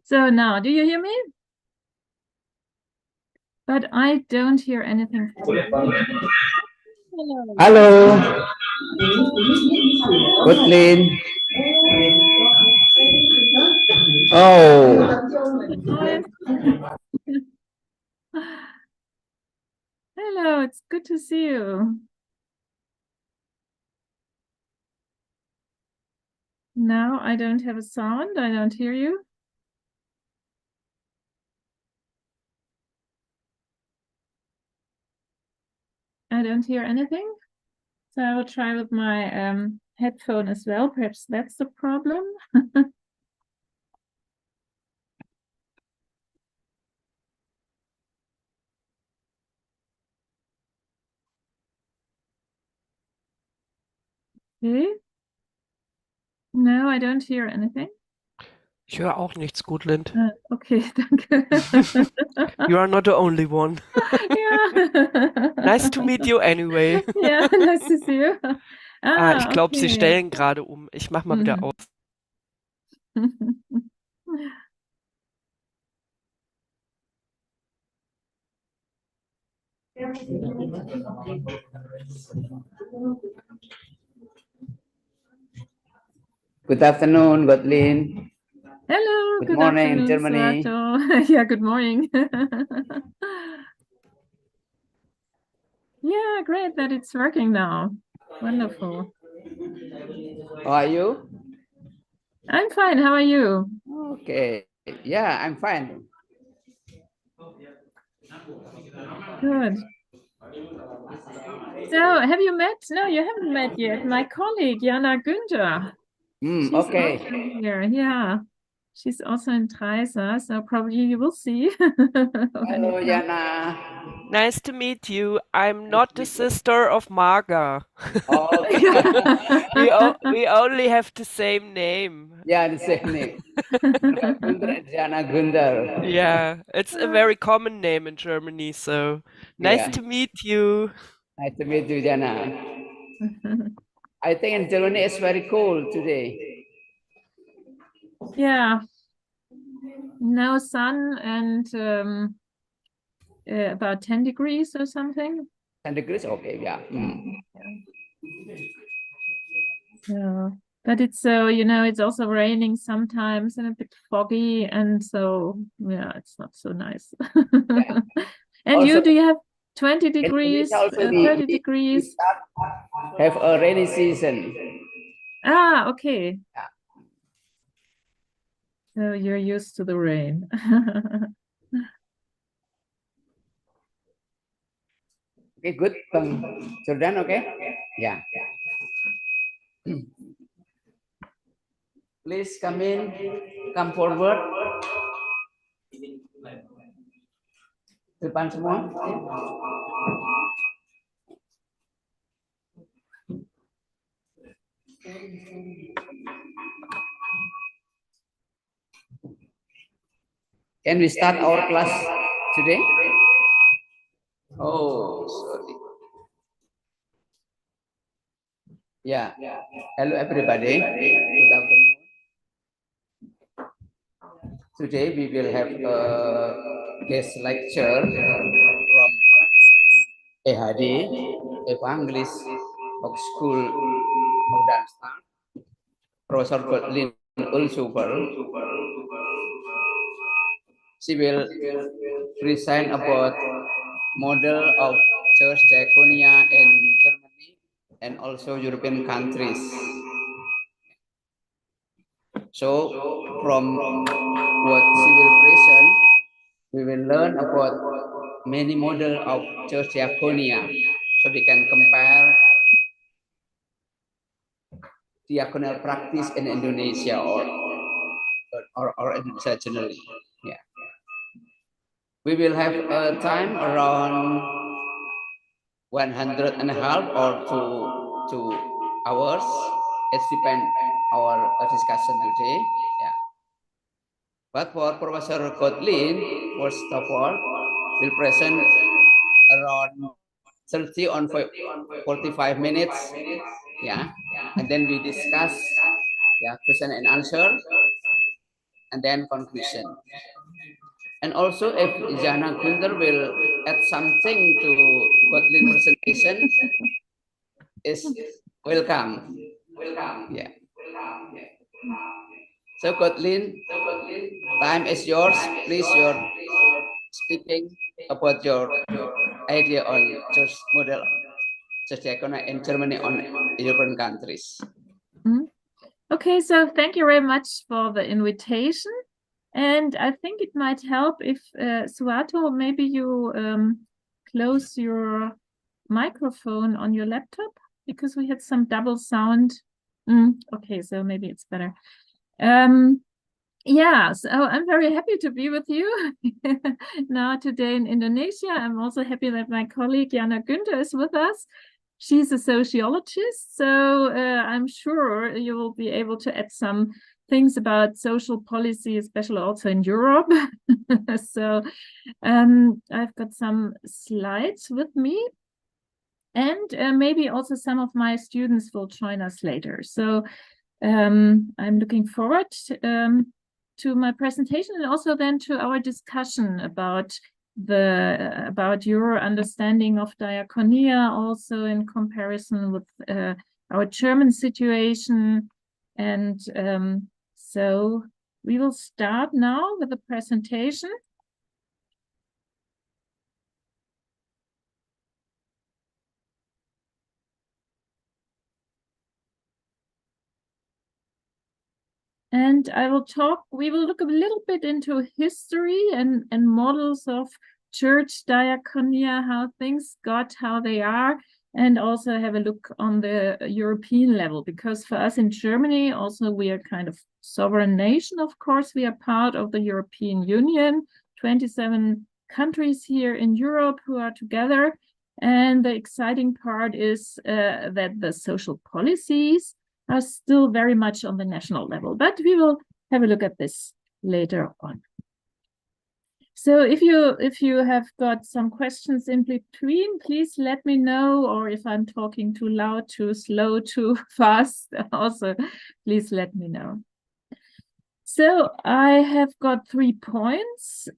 So now, do you hear me? But I don't hear anything. Hello. Hello. Kathleen. Oh. Hello, it's good to see you. Now I don't have a sound. I don't hear you. I don't hear anything. So I will try with my headphone as well. Perhaps that's the problem. Okay. No, I don't hear anything. Ich höre auch nichts gut, Lind. Okay, danke. You are not the only one. Ja. Nice to meet you anyway. Ja, nice to see you. Ich glaube, Sie okay. stellen gerade um. Ich mach mal wieder aus. Good afternoon, Kathleen. Hello, Good morning, afternoon, Germany. Suato. Yeah, good morning. Yeah, great that it's working now. Wonderful. How are you? I'm fine. How are you? Okay. Yeah, I'm fine. Good. So, have you met? No, you haven't met yet. My colleague, Jana Günther. She's Okay. also here. Yeah. She's also in Traisa, so probably you will see. Hello, Jana. Nice to meet you. I'm not the sister of Marga. Okay. We only have the same name. Yeah, the same name. Gunder, Jana Gunder. Yeah, it's a very common name in Germany, so nice Yeah. to meet you. Nice to meet you, Jana. I think in Germany it's very cold today. Yeah, no sun and about 10 degrees or something. 10 degrees? Okay, yeah. Yeah, but it's so, it's also raining sometimes and a bit foggy, and so yeah, it's not so nice. And Also, do you have 20 in degrees, Indonesia also 30 we degrees? start have a rainy season. Ah, okay. Yeah. So you're used to the rain. Okay, good. Jordan, okay? Yeah. Please come in, come forward. Depan semua. Can we start our class today? Oh, sorry. Yeah. Hello, everybody. Good afternoon. Today we will have a guest lecture from EHD, Evangelist of School of Darmstadt, Professor Godlin Ulsuber. She will present about model of church diaconia in Germany and also European countries. So from what she will present, we will learn about many model of church diaconia, so we can compare diaconal practice in Indonesia or Indonesia generally. Yeah. We will have a time around 100 and a half or 2 hours. It depends our discussion today. Yeah. But for Professor Kotlin, first of all, will present around 30 on 45 minutes. Yeah. And then we discuss question and answer, and then conclusion. And also if Jana Gunder will add something to Kotlin presentation, is welcome. Yeah. So Kotlin, time is yours. Please, you're speaking about your idea on church model, church diaconia in Germany on European countries. Okay, so thank you very much for the invitation. And I think it might help if, Suato, maybe you close your microphone on your laptop, because we had some double sound. Okay, so maybe it's better. Yeah, so I'm very happy to be with you now today in Indonesia. I'm also happy that my colleague Jana Günther is with us. She's a sociologist, so I'm sure you will be able to add some things about social policy, especially also in Europe. So I've got some slides with me, and maybe also some of my students will join us later. So I'm looking forward to my presentation, and also then to our discussion about your understanding of diaconia, also in comparison with our German situation. And so we will start now with the presentation. And we will look a little bit into history and models of church diaconia, how things got how they are. and also have a look on the European level, because for us in Germany, also we are kind of sovereign nation, of course. We are part of the European Union, 27 countries here in Europe who are together. And the exciting part is that the social policies are still very much on the national level, but we will have a look at this later on. So if you have got some questions in between, please let me know, or if I'm talking too loud, too slow, too fast, also please let me know. So I have got 3 points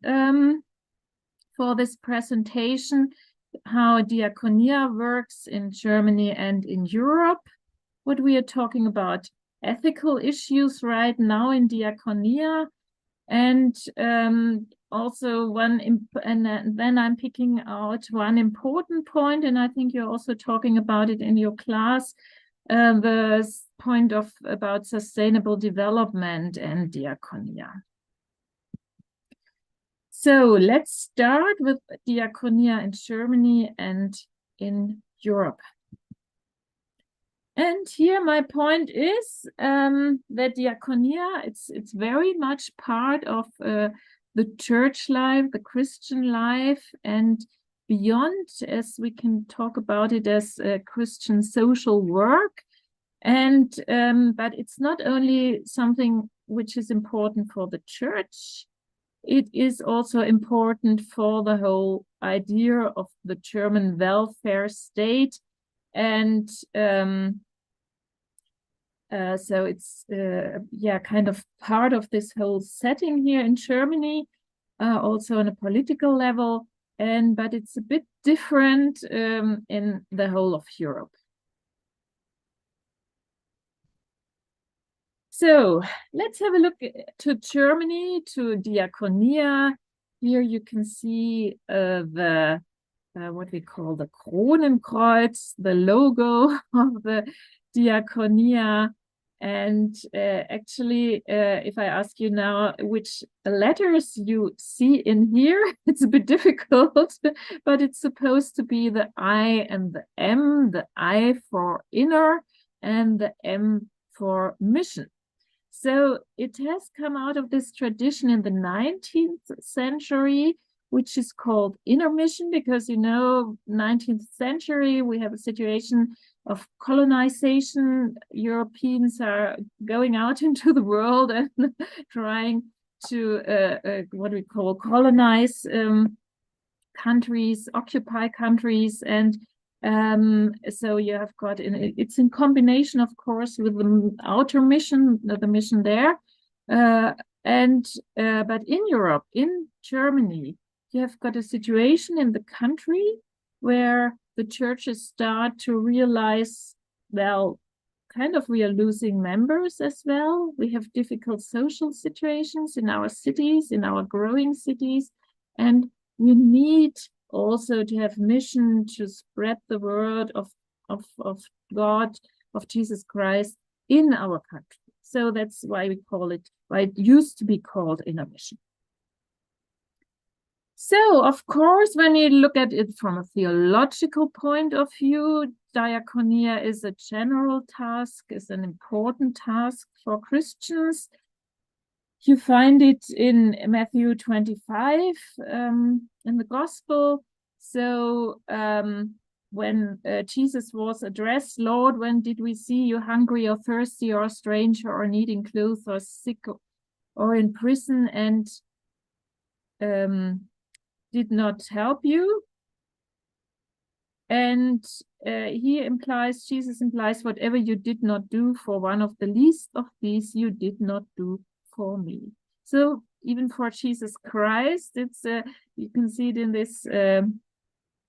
for this presentation: how Diaconia works in Germany and in Europe, what we are talking about, ethical issues right now in Diaconia, and also and then I'm picking out one important point, and I think you're also talking about it in your class, the point about sustainable development and Diaconia. So let's start with Diaconia in Germany and in Europe. And here my point is that Diaconia, it's very much part of the church life, the Christian life, and beyond, as we can talk about it as Christian social work. And but it's not only something which is important for the church, it is also important for the whole idea of the German welfare state. And so it's kind of part of this whole setting here in Germany, also on a political level, but it's a bit different in the whole of Europe. So let's have a look to Germany, to Diaconia. Here you can see the what we call the Kronenkreuz, the logo of the Diaconia. And actually, if I ask you now which letters you see in here, it's a bit difficult, but it's supposed to be the I and the M, the I for inner and the M for mission. So it has come out of this tradition in the 19th century, which is called inner mission, because, 19th century, we have a situation of colonization. Europeans are going out into the world and trying to, what we call colonize countries, occupy countries. And so you have got, it's in combination, of course, with the outer mission, the mission there. But in Europe, in Germany, you have got a situation in the country where the churches start to realize, well, kind of we are losing members as well. We have difficult social situations in our cities, in our growing cities, and we need also to have mission to spread the word of God, of Jesus Christ in our country. So that's why we call it, why it used to be called inner mission. So, of course, when you look at it from a theological point of view, Diaconia is a general task, is an important task for Christians. You find it in Matthew 25 in the Gospel. So when Jesus was addressed, Lord, when did we see you hungry or thirsty or a stranger or needing clothes or sick or in prison and did not help you? And Jesus implies, whatever you did not do for one of the least of these, you did not do for me. So even for Jesus Christ, it's you can see it in this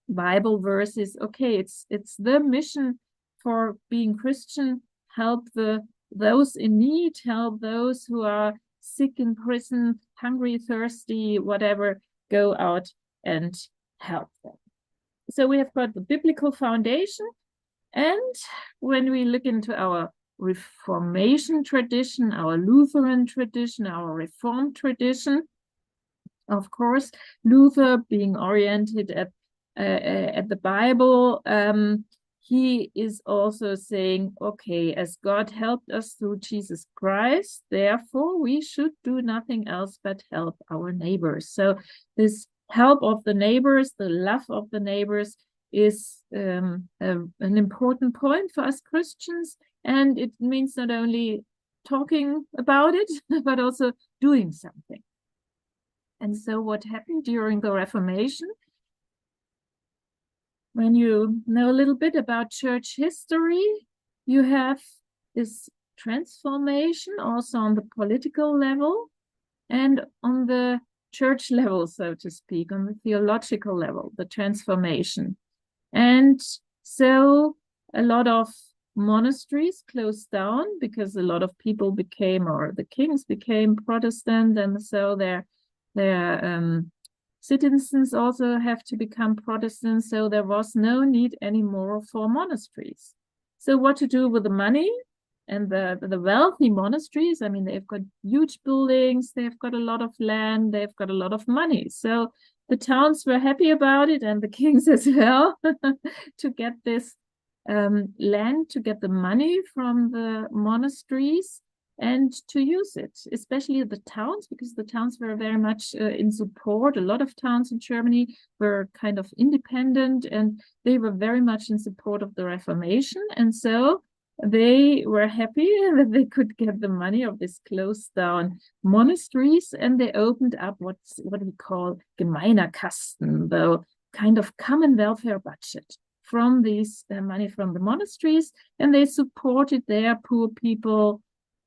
Bible verses. Okay, it's the mission for being Christian. Help those in need, help those who are sick, in prison, hungry, thirsty, whatever. Go out and help them. So we have got the biblical foundation, and when we look into our Reformation tradition, our Lutheran tradition, our Reformed tradition, of course, Luther being oriented at the Bible, he is also saying, okay, as God helped us through Jesus Christ, therefore we should do nothing else but help our neighbors. So this help of the neighbors, the love of the neighbors is an important point for us Christians. And it means not only talking about it, but also doing something. And so what happened during the Reformation? When you know a little bit about church history, you have this transformation also on the political level and on the church level, so to speak, on the theological level, the transformation. And so a lot of monasteries closed down because a lot of people became, or the kings became Protestant, and so their citizens also have to become Protestants, so there was no need anymore for monasteries. So what to do with the money? And the wealthy monasteries, I mean, they've got huge buildings, they've got a lot of land, they've got a lot of money. So the towns were happy about it, and the kings as well, to get this land, to get the money from the monasteries and to use it, especially the towns, because the towns were very much in support. A lot of towns in Germany were kind of independent, and they were very much in support of the Reformation. And so they were happy that they could get the money of these closed down monasteries, and they opened up what we call gemeiner Kasten, the kind of common welfare budget from these money from the monasteries, and they supported their poor people,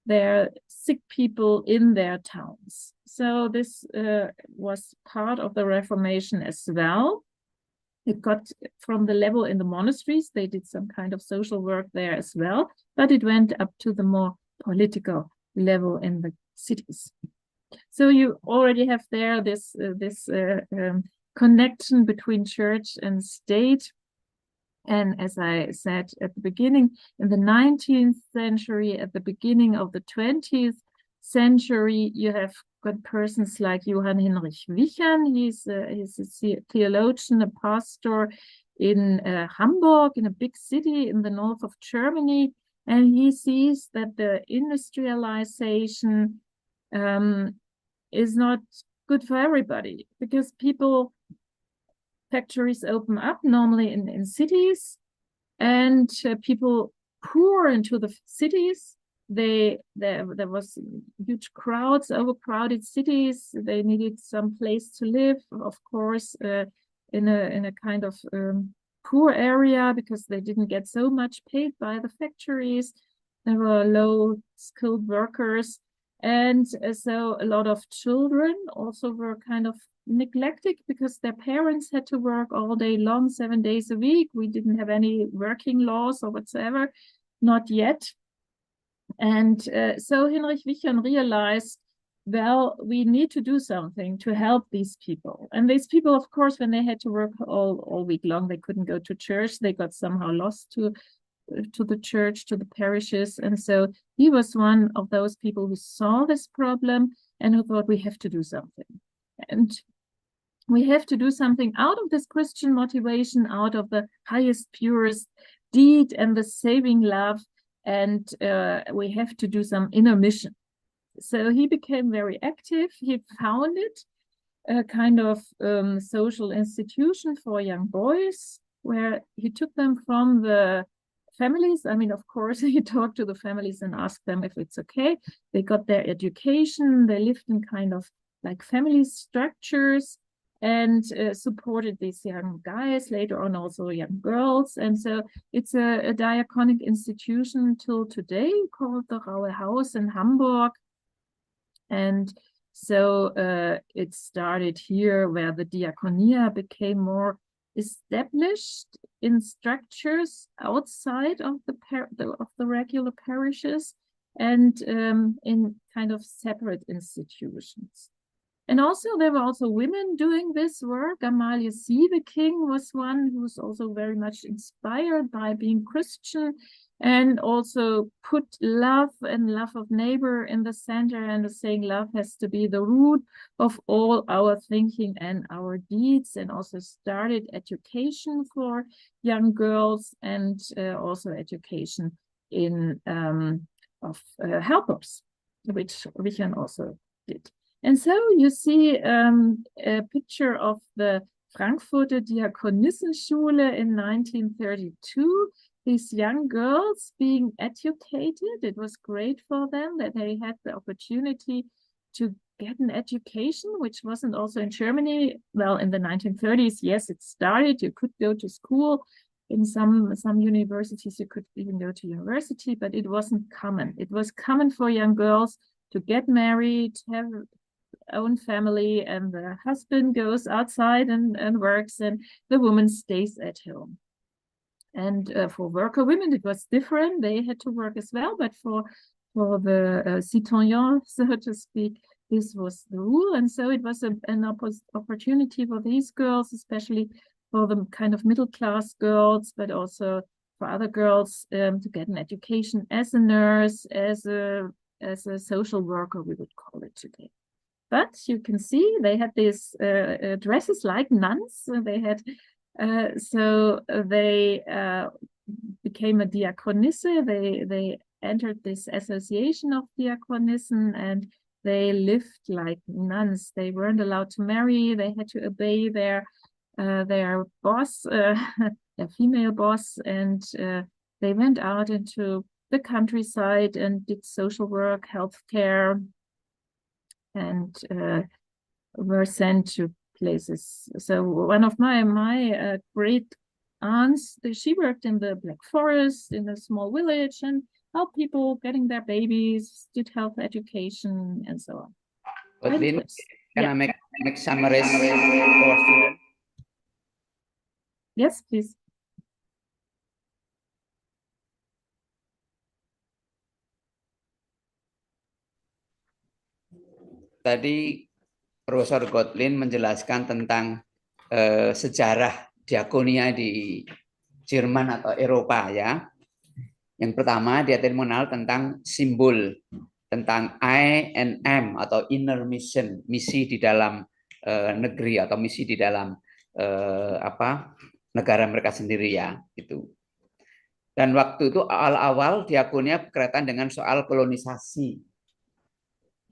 their sick people in their towns. So this was part of the Reformation as well. It got from the level in the monasteries, they did some kind of social work there as well, but it went up to the more political level in the cities. So you already have there this connection between church and state. And as I said at the beginning, in the 19th century, at the beginning of the 20th century, you have got persons like Johann Hinrich Wichern. He's a theologian, a pastor in Hamburg, in a big city in the north of Germany. And he sees that the industrialization is not good for everybody, because factories open up normally in cities, and people pour into the cities. There was huge crowds, overcrowded cities. They needed some place to live, of course, in a kind of poor area, because they didn't get so much paid by the factories. There were low skilled workers, and so a lot of children also were kind of neglected because their parents had to work all day long, 7 days a week. We didn't have any working laws or whatsoever, not yet. And so Hinrich Wichern realized, well, we need to do something to help these people. And these people, of course, when they had to work all week long, they couldn't go to church. They got somehow lost to the church, to the parishes. And so he was one of those people who saw this problem and who thought, we have to do something. And we have to do something out of this Christian motivation, out of the highest, purest deed and the saving love. And we have to do some inner mission. So he became very active. He founded a kind of social institution for young boys, where he took them from the families. I mean, of course, he talked to the families and asked them if it's okay. They got their education. They lived in kind of like family structures, and supported these young guys, later on also young girls. And so it's a diaconic institution till today called the Raue Haus in Hamburg. And so it started here, where the Diaconia became more established in structures outside of the regular parishes, and in kind of separate institutions. And also there were also women doing this work. Amalie Sieveking was one who was also very much inspired by being Christian. and also put love and love of neighbor in the center, and saying love has to be the root of all our thinking and our deeds, and also started education for young girls, and also education in of helpers, which we can also did. And so you see a picture of the Frankfurter Diakonissenschule in 1932. These young girls being educated. It was great for them that they had the opportunity to get an education, which wasn't also in Germany. Well, in the 1930s, yes, it started. You could go to school. In some universities, you could even go to university, but it wasn't common. It was common for young girls to get married, have own family, and the husband goes outside and works, and the woman stays at home. And for worker women, it was different. They had to work as well, but for the citoyens, so to speak, this was the rule. And so it was an opportunity for these girls, especially for the kind of middle-class girls, but also for other girls to get an education as a nurse, as a social worker, we would call it today. But you can see they had these dresses like nuns. They had so they became a diakonisse. They entered this association of diakonissen, and they lived like nuns. They weren't allowed to marry. They had to obey their boss, their female boss, and they went out into the countryside and did social work, healthcare, and were sent to places. So one of my great aunts, she worked in the Black Forest in a small village and helped people getting their babies, did health education, and so on. Lynn, can I make summary for students? Yes, please. Tadi Profesor Godlin menjelaskan tentang sejarah diakonia di Jerman atau Eropa ya. Yang pertama dia tadi mengenal tentang simbol, tentang I and M atau inner mission, misi di dalam negeri atau misi di dalam negara mereka sendiri ya itu. Dan waktu itu awal-awal diakonia berkaitan dengan soal kolonisasi.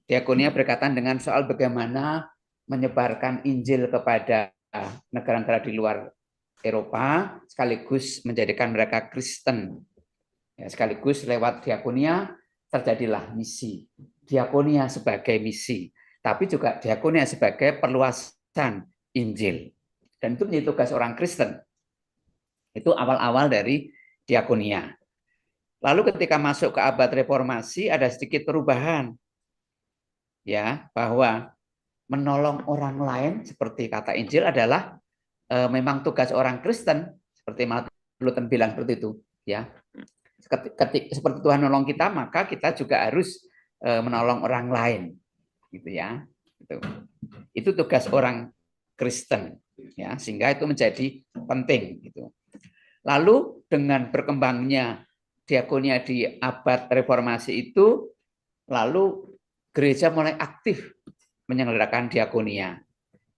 Diakonia berkaitan dengan soal bagaimana menyebarkan Injil kepada negara-negara di luar Eropa, sekaligus menjadikan mereka Kristen. Ya, sekaligus lewat diakonia terjadilah misi. Diakonia sebagai misi, tapi juga diakonia sebagai perluasan Injil. Dan itu menjadi tugas orang Kristen. Itu awal-awal dari diakonia. Lalu ketika masuk ke abad reformasi ada sedikit perubahan. Ya, bahwa menolong orang lain seperti kata Injil adalah memang tugas orang Kristen, seperti Martin Luther bilang seperti itu, ya. Seperti Tuhan menolong kita, maka kita juga harus menolong orang lain, gitu ya. Itu tugas orang Kristen, ya, sehingga itu menjadi penting, gitu. Lalu dengan berkembangnya diakonia di abad reformasi itu, lalu gereja mulai aktif menyelenggarakan diakonia.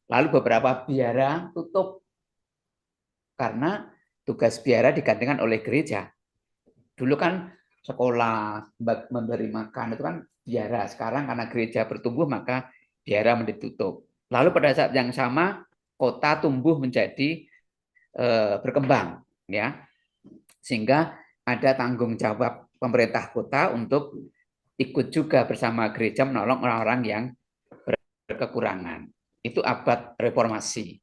Lalu beberapa biara tutup karena tugas biara digantikan oleh gereja. Dulu kan sekolah, memberi makan itu kan biara. Sekarang karena gereja bertumbuh maka biara ditutup. Lalu pada saat yang sama kota tumbuh menjadi berkembang, ya, sehingga ada tanggung jawab pemerintah kota untuk ikut juga bersama gereja menolong orang-orang yang berkekurangan. Itu abad reformasi.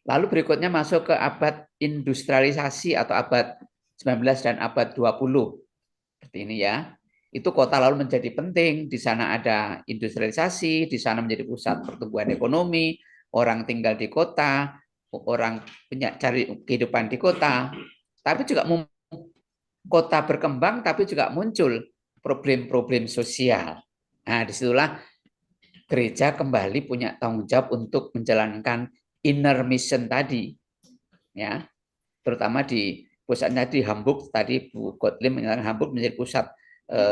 Lalu berikutnya masuk ke abad industrialisasi atau abad 19 dan abad 20. Seperti ini ya. Itu kota lalu menjadi penting. Di sana ada industrialisasi, di sana menjadi pusat pertumbuhan ekonomi, orang tinggal di kota, orang cari kehidupan di kota. Tapi juga kota berkembang, tapi juga muncul problem-problem sosial. Nah, disitulah gereja kembali punya tanggung jawab untuk menjalankan inner mission tadi, ya, terutama di pusatnya di Hamburg. Tadi Bu Kotlin mengatakan Hamburg menjadi pusat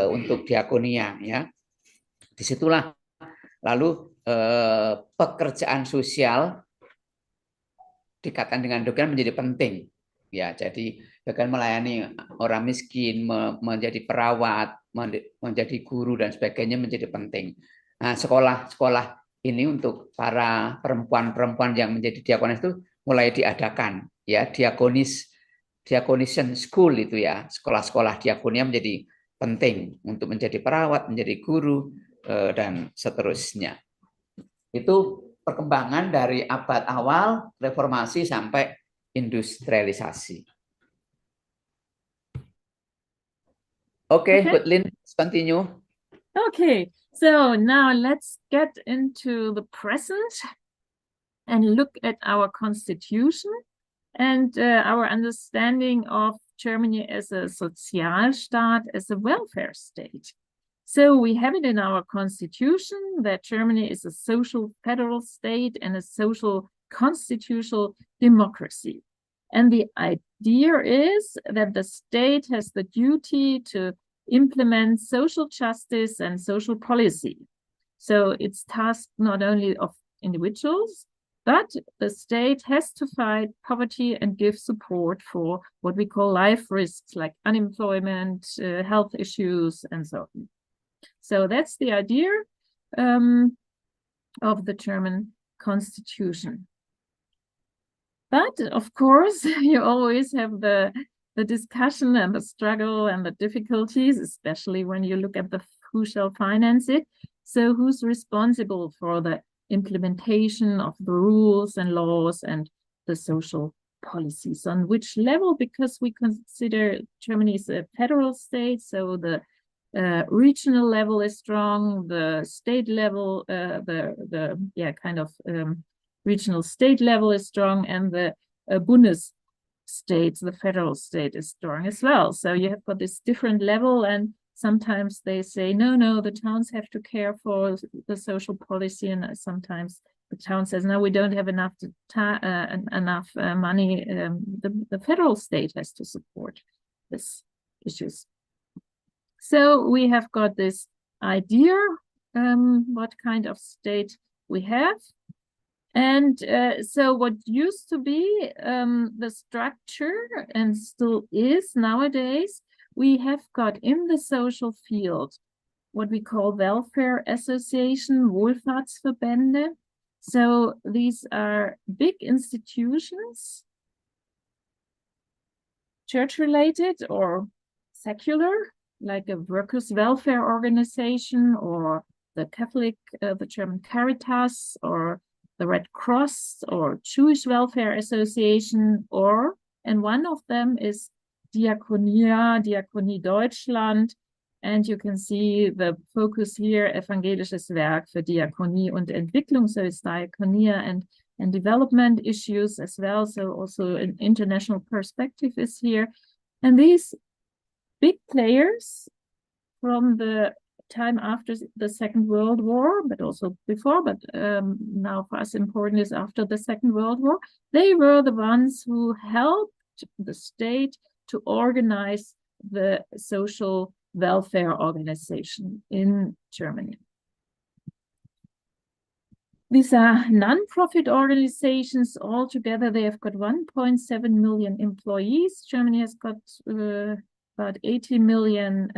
untuk Diaconia, ya. Disitulah lalu pekerjaan sosial dikatakan dengan dogen menjadi penting, ya. Jadi dogen melayani orang miskin, menjadi perawat, menjadi guru dan sebagainya menjadi penting. Nah, sekolah-sekolah ini untuk para perempuan-perempuan yang menjadi diakonis itu mulai diadakan, ya, diaconization school itu, ya, sekolah-sekolah diakonia menjadi penting untuk menjadi perawat, menjadi guru, dan seterusnya. Itu perkembangan dari abad awal reformasi sampai industrialisasi. Okay, Kotlin, let's continue. Okay, so now let's get into the present and look at our constitution and our understanding of Germany as a Sozialstaat, as a welfare state. So we have it in our constitution that Germany is a social federal state and a social constitutional democracy. And the idea is that the state has the duty to implement social justice and social policy. So it's tasked not only of individuals, but the state has to fight poverty and give support for what we call life risks like unemployment, health issues, and so on. So that's the idea of the German constitution. But of course, you always have the discussion and the struggle and the difficulties, especially when you look at who shall finance it. So who's responsible for the implementation of the rules and laws and the social policies? On which level? Because we consider Germany is a federal state, so the regional level is strong, the state level, regional state level is strong, and the Bundesstates, the federal state, is strong as well. So you have got this different level, and sometimes they say, no, the towns have to care for the social policy, and sometimes the town says, no, we don't have enough money. The federal state has to support these issues. So we have got this idea, what kind of state we have. And so what used to be the structure and still is nowadays, we have got in the social field what we call welfare association, Wohlfahrtsverbände. So these are big institutions, church-related or secular, like a workers' welfare organization or the Catholic, the German Caritas, or the Red Cross or Jewish Welfare Association, and one of them is Diaconia, Diakonie Deutschland, and you can see the focus here, Evangelisches Werk für Diakonie und Entwicklung, so it's Diaconia and development issues as well, so also an international perspective is here. And these big players from the time after the Second World War, but also before, but now for us important is after the Second World War, they were the ones who helped the state to organize the social welfare organization in Germany. These are non-profit organizations. Altogether, they have got 1.7 million employees. Germany has got about 80 million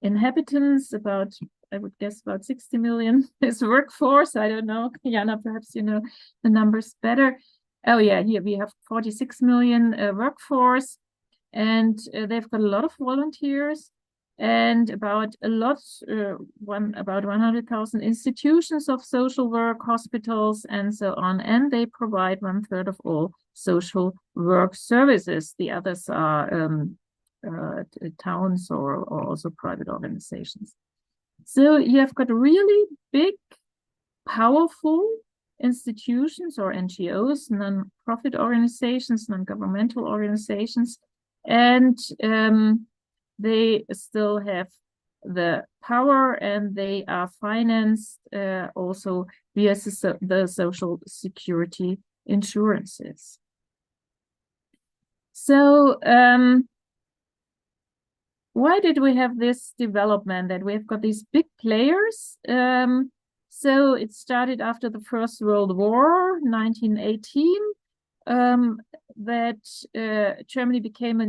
inhabitants, about, I would guess, about 60 million is workforce. I don't know. Jana, perhaps you know the numbers better. Oh yeah, here we have 46 million workforce, and they've got a lot of volunteers and about 100,000 institutions of social work, hospitals, and so on. And they provide 1/3 of all social work services. The others are towns or also private organizations. So you have got really big, powerful institutions or NGOs, non-profit organizations, non-governmental organizations, and they still have the power, and they are financed also via the social security insurances. So why did we have this development that we've got these big players? So it started after the First World War, 1918, that Germany became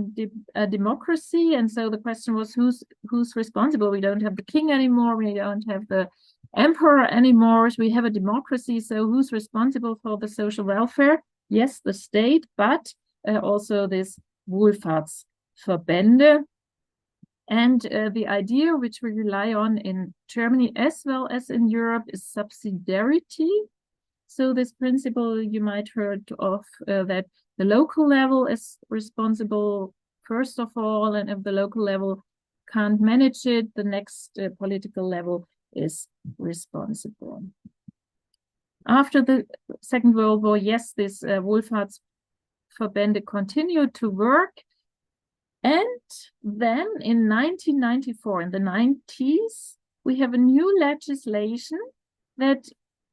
a democracy, and so the question was who's responsible? We don't have the king anymore, we don't have the emperor anymore, we have a democracy, so who's responsible for the social welfare? Yes, the state, but also this Wohlfahrtsverbände. And the idea which we rely on in Germany as well as in Europe is subsidiarity. So this principle you might heard of, that the local level is responsible first of all, and if the local level can't manage it, the next political level is responsible. After the Second World War, yes, this Wohlfahrtsverbände continued to work. And then in 1994, in the 90s, we have a new legislation that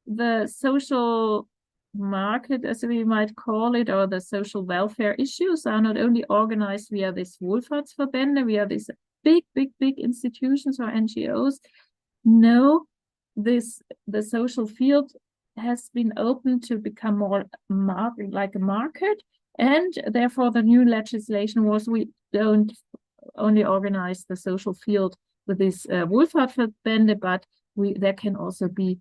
the social market, as we might call it, or the social welfare issues are not only organized via this Wohlfahrtsverbände, via these big institutions or NGOs. No, the social field has been open to become more like a market. And therefore, the new legislation was we don't only organize the social field with this Wohlfahrtsverbände, but there can also be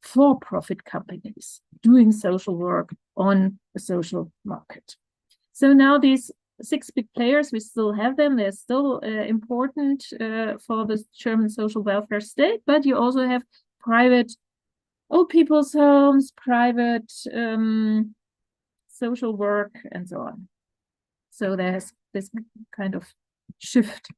for-profit companies doing social work on a social market. So now these 6 big players, we still have them. They're still important for the German social welfare state, but you also have private old people's homes, private social work, and so on. So there's this kind of shift.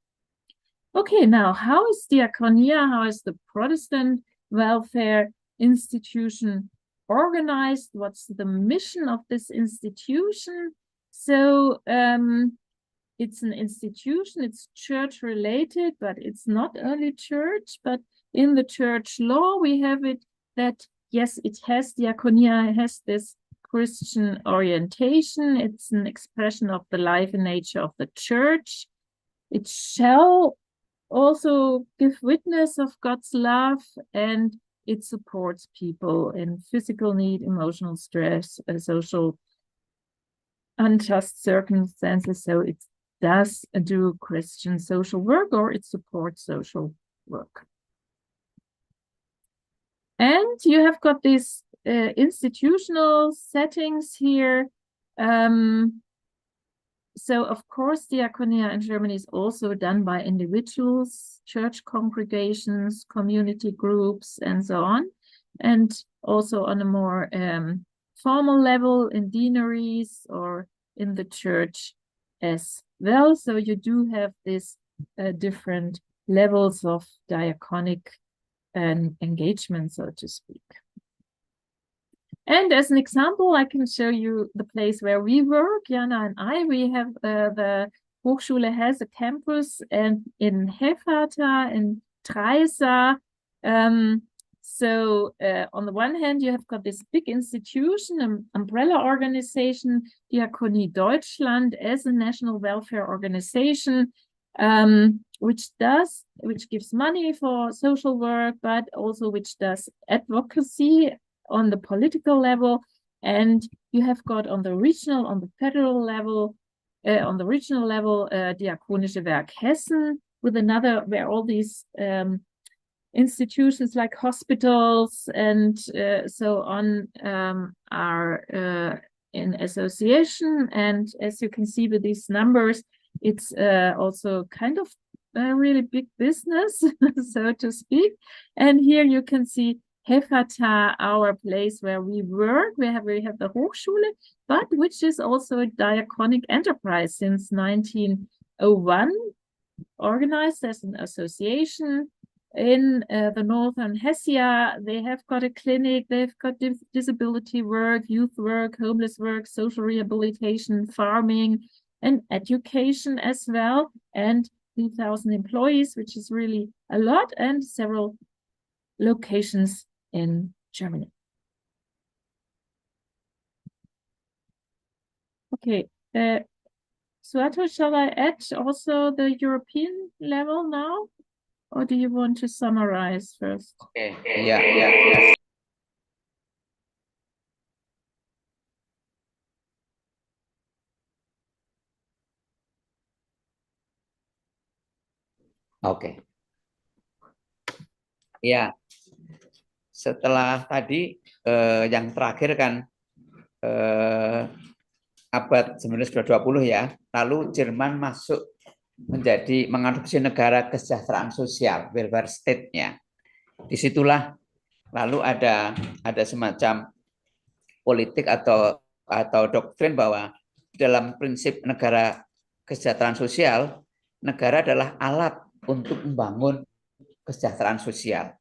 Okay, now how is Diaconia, how is the Protestant welfare institution organized? What's the mission of this institution? So it's an institution, it's church related, but it's not only church, but in the church law we have it that, yes, it has Diaconia, it has this Christian orientation. It's an expression of the life and nature of the church. It shall also give witness of God's love, and it supports people in physical need, emotional stress, social unjust circumstances. So it does do Christian social work, or it supports social work. And you have got these institutional settings here. So of course, Diaconia in Germany is also done by individuals, church congregations, community groups, and so on. And also on a more formal level in deaneries or in the church as well. So you do have these different levels of diaconic engagement, so to speak. And as an example, I can show you the place where we work, Jana and I. We have the Hochschule has a campus in Hefata, in Treisa. So on the one hand, you have got this big institution, an umbrella organization, Diakonie Deutschland, as a national welfare organization, which gives money for social work, but also which does advocacy on the political level. And you have got on the regional, on the federal level, Diakonische Werk Hessen, with another, where all these institutions like hospitals and so on are in association. And as you can see with these numbers, it's also kind of a really big business, so to speak. And here you can see Hefata, our place where we work. We have the Hochschule, but which is also a diaconic enterprise since 1901, organized as an association. In the northern Hessia, they have got a clinic, they've got disability work, youth work, homeless work, social rehabilitation, farming, and education as well, and 3,000 employees, which is really a lot, and several locations in Germany. Okay, Suato, shall I add also the European level now? Or do you want to summarize first? Okay. Yeah. Oke. Ya. Setelah tadi yang terakhir kan abad 1920 ya, lalu Jerman masuk menjadi mengadopsi negara kesejahteraan sosial, welfare state-nya. Disitulah lalu ada semacam politik atau doktrin bahwa dalam prinsip negara kesejahteraan sosial, negara adalah alat untuk membangun kesejahteraan sosial.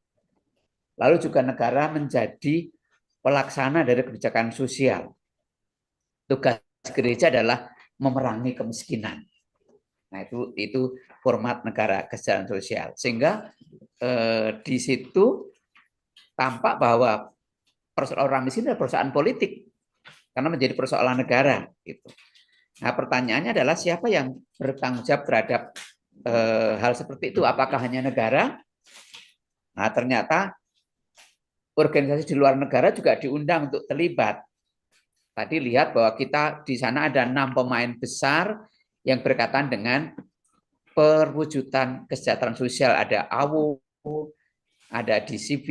Lalu juga negara menjadi pelaksana dari kebijakan sosial. Tugas gereja adalah memerangi kemiskinan. Nah, itu format negara kesejahteraan sosial. Sehingga di situ tampak bahwa persoalan orang miskin adalah persoalan politik karena menjadi persoalan negara gitu. Nah, pertanyaannya adalah siapa yang bertanggung jawab terhadap hal seperti itu? Apakah hanya negara? Nah, ternyata organisasi di luar negara juga diundang untuk terlibat. Tadi lihat bahwa kita di sana ada 6 pemain besar yang berkaitan dengan perwujudan kesejahteraan sosial. Ada AWO, ada di DCV,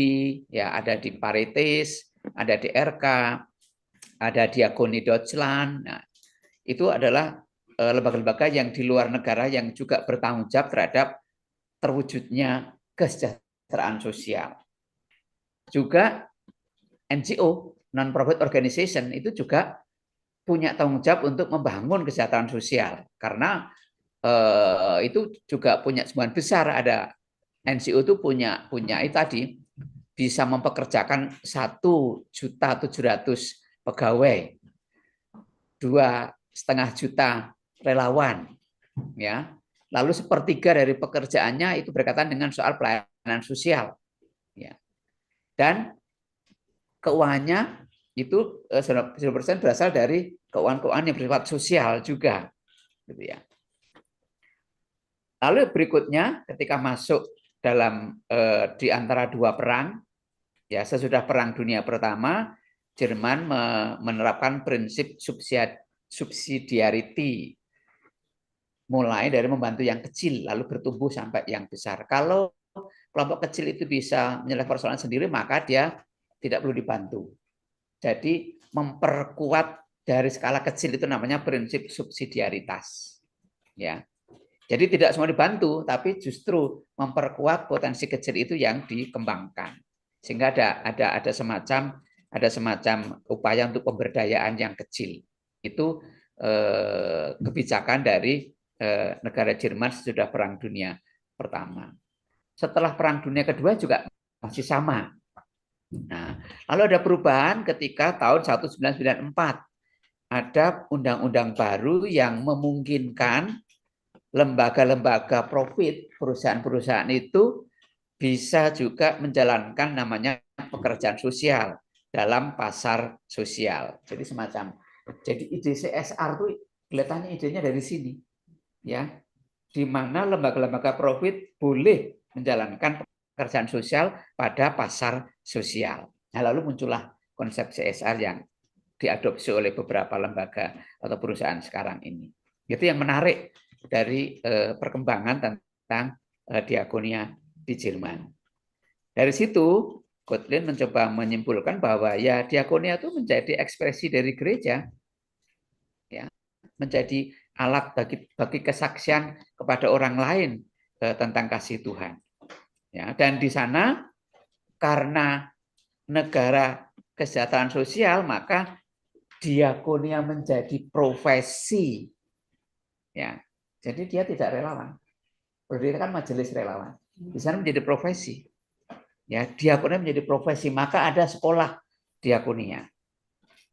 ya, ada di Paritas, ada di RK, ada Diaconia Deutschland. Nah, itu adalah lembaga-lembaga yang di luar negara yang juga bertanggung jawab terhadap terwujudnya kesejahteraan sosial. Juga NGO, non-profit organization, itu juga punya tanggung jawab untuk membangun kesejahteraan sosial. Karena itu juga punya sumbangan besar. Ada NGO itu punya itu tadi, bisa mempekerjakan 1.700.000 pegawai, 2,5 juta relawan, ya. Lalu 1/3 dari pekerjaannya itu berkaitan dengan soal pelayanan sosial, ya. Dan keuangannya itu 100% berasal dari keuangan yang bersifat sosial juga, gitu ya. Lalu berikutnya ketika masuk dalam di antara dua perang, ya, sesudah Perang Dunia Pertama, Jerman menerapkan prinsip subsidiarity, mulai dari membantu yang kecil lalu bertumbuh sampai yang besar. Kalau kelompok kecil itu bisa menyelesaikan persoalan sendiri, maka dia tidak perlu dibantu. Jadi memperkuat dari skala kecil itu namanya prinsip subsidiaritas. Ya. Jadi tidak semua dibantu, tapi justru memperkuat potensi kecil itu yang dikembangkan. Sehingga ada semacam upaya untuk pemberdayaan yang kecil. Itu kebijakan dari negara Jerman sesudah Perang Dunia Pertama. Setelah Perang Dunia Kedua juga masih sama. Nah, lalu ada perubahan ketika tahun 1994 ada undang-undang baru yang memungkinkan lembaga-lembaga profit, perusahaan-perusahaan itu bisa juga menjalankan namanya pekerjaan sosial dalam pasar sosial. Jadi ide CSR itu kelihatannya idenya dari sini, ya, di mana lembaga-lembaga profit boleh menjalankan pekerjaan sosial pada pasar sosial. Nah, lalu muncullah konsep CSR yang diadopsi oleh beberapa lembaga atau perusahaan sekarang ini. Itu yang menarik dari perkembangan tentang diakonia di Jerman. Dari situ, Kotlin mencoba menyimpulkan bahwa ya diakonia itu menjadi ekspresi dari gereja, ya, menjadi alat bagi kesaksian kepada orang lain tentang kasih Tuhan. Ya, dan di sana karena negara kesejahteraan sosial, maka diakonia menjadi profesi. Ya, jadi dia tidak relawan. Berdiri kan majelis relawan. Di sana menjadi profesi. Ya, diakonia menjadi profesi, maka ada sekolah diakonia.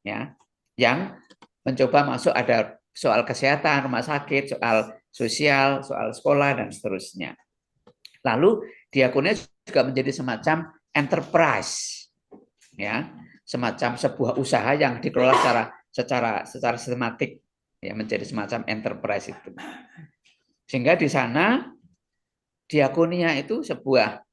Ya, yang mencoba masuk ada soal kesehatan, rumah sakit, soal sosial, soal sekolah dan seterusnya. Lalu diakonia juga menjadi semacam enterprise, ya, semacam sebuah usaha yang dikelola secara sistematik ya, menjadi semacam enterprise itu. Sehingga di sana diakonia itu sebuah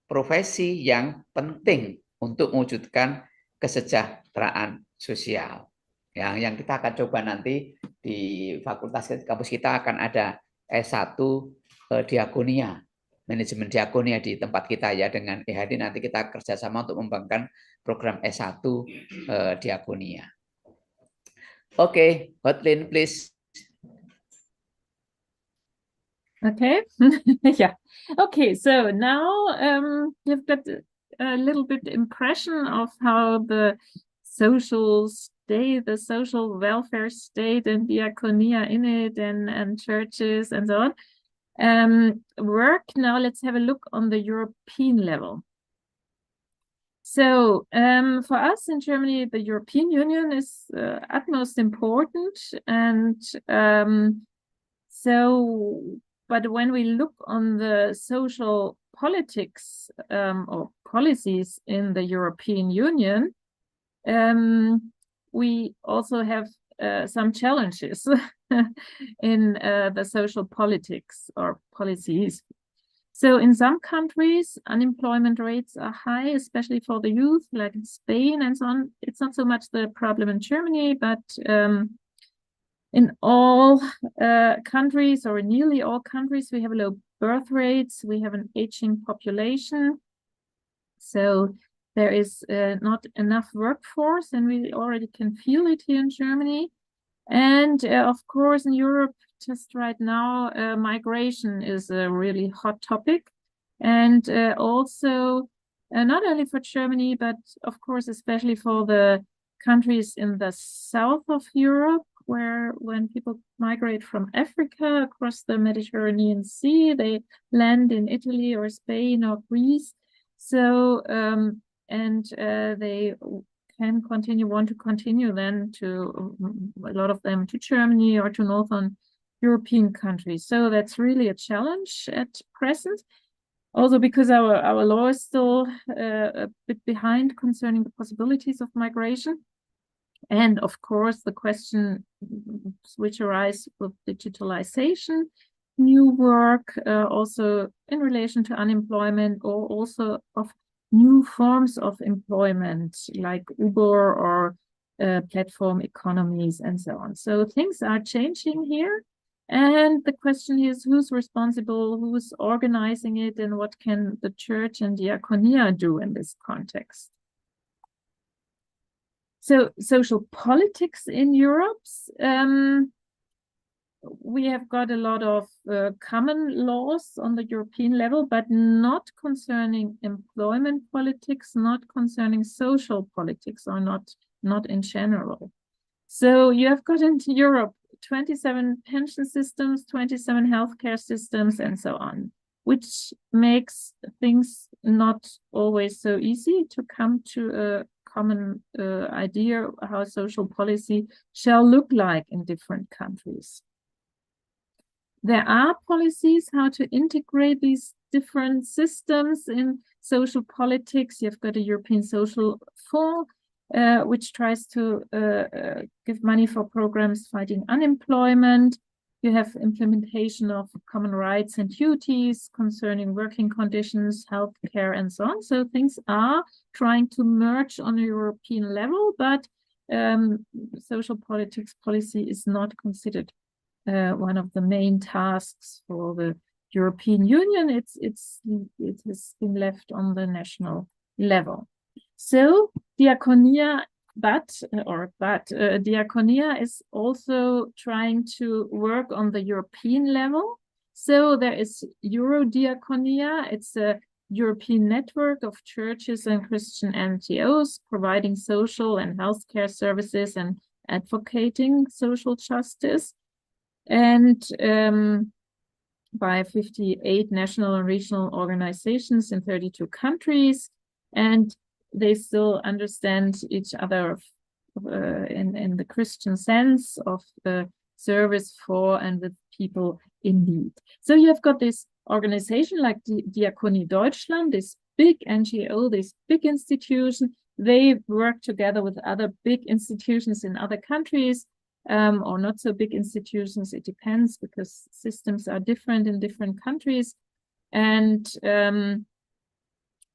profesi yang penting untuk mewujudkan kesejahteraan sosial. Yang kita akan coba nanti di fakultas kampus kita akan ada S1 Diakonia, manajemen diakonia di tempat kita ya, dengan EHD nanti kita kerjasama untuk mengembangkan program S1 Diakonia. Oke, Hotlin, please. Okay. Yeah. Okay. So now you've got a little bit impression of how the social state, the social welfare state, and diaconia in it, and churches and so on work. Now let's have a look on the European level. So for us in Germany, the European Union is utmost important, and but when we look on the social politics or policies in the European Union, we also have some challenges in the social politics or policies. So in some countries, unemployment rates are high, especially for the youth, like in Spain and so on. It's not so much the problem in Germany, but in all countries, or in nearly all countries, we have low birth rates, we have an aging population. So there is not enough workforce, and we already can feel it here in Germany. And of course, in Europe, just right now, migration is a really hot topic. And also, not only for Germany, but of course, especially for the countries in the south of Europe, where when people migrate from Africa across the Mediterranean Sea, they land in Italy or Spain or Greece. So, they can want to continue then to, a lot of them, to Germany or to Northern European countries. So that's really a challenge at present. Also because our law is still a bit behind concerning the possibilities of migration. And of course, the questions which arise with digitalization, new work, also in relation to unemployment, or also of new forms of employment like Uber or platform economies and so on. So things are changing here. And the question is, who's responsible, who's organizing it, and what can the church and diaconia do in this context? So social politics in Europe, we have got a lot of common laws on the European level, but not concerning employment politics, not concerning social politics, or not in general. So you have got into Europe 27 pension systems, 27 healthcare systems, and so on, which makes things not always so easy to come to a common idea how social policy shall look like in different countries. There are policies how to integrate these different systems in social politics. You've got a European Social Fund, which tries to give money for programs fighting unemployment. You have implementation of common rights and duties concerning working conditions, healthcare, and so on. So things are trying to merge on a European level, but social politics policy is not considered one of the main tasks for the European Union. It has been left on the national level. So Diaconia, Diaconia is also trying to work on the European level. So there is Eurodiaconia. It's a European network of churches and Christian NGOs providing social and healthcare services and advocating social justice. And by 58 national and regional organizations in 32 countries, and they still understand each other in the Christian sense of the service for and with people in need. So you have got this organization like Diaconie Deutschland, this big NGO, this big institution. They work together with other big institutions in other countries or not so big institutions. It depends because systems are different in different countries. And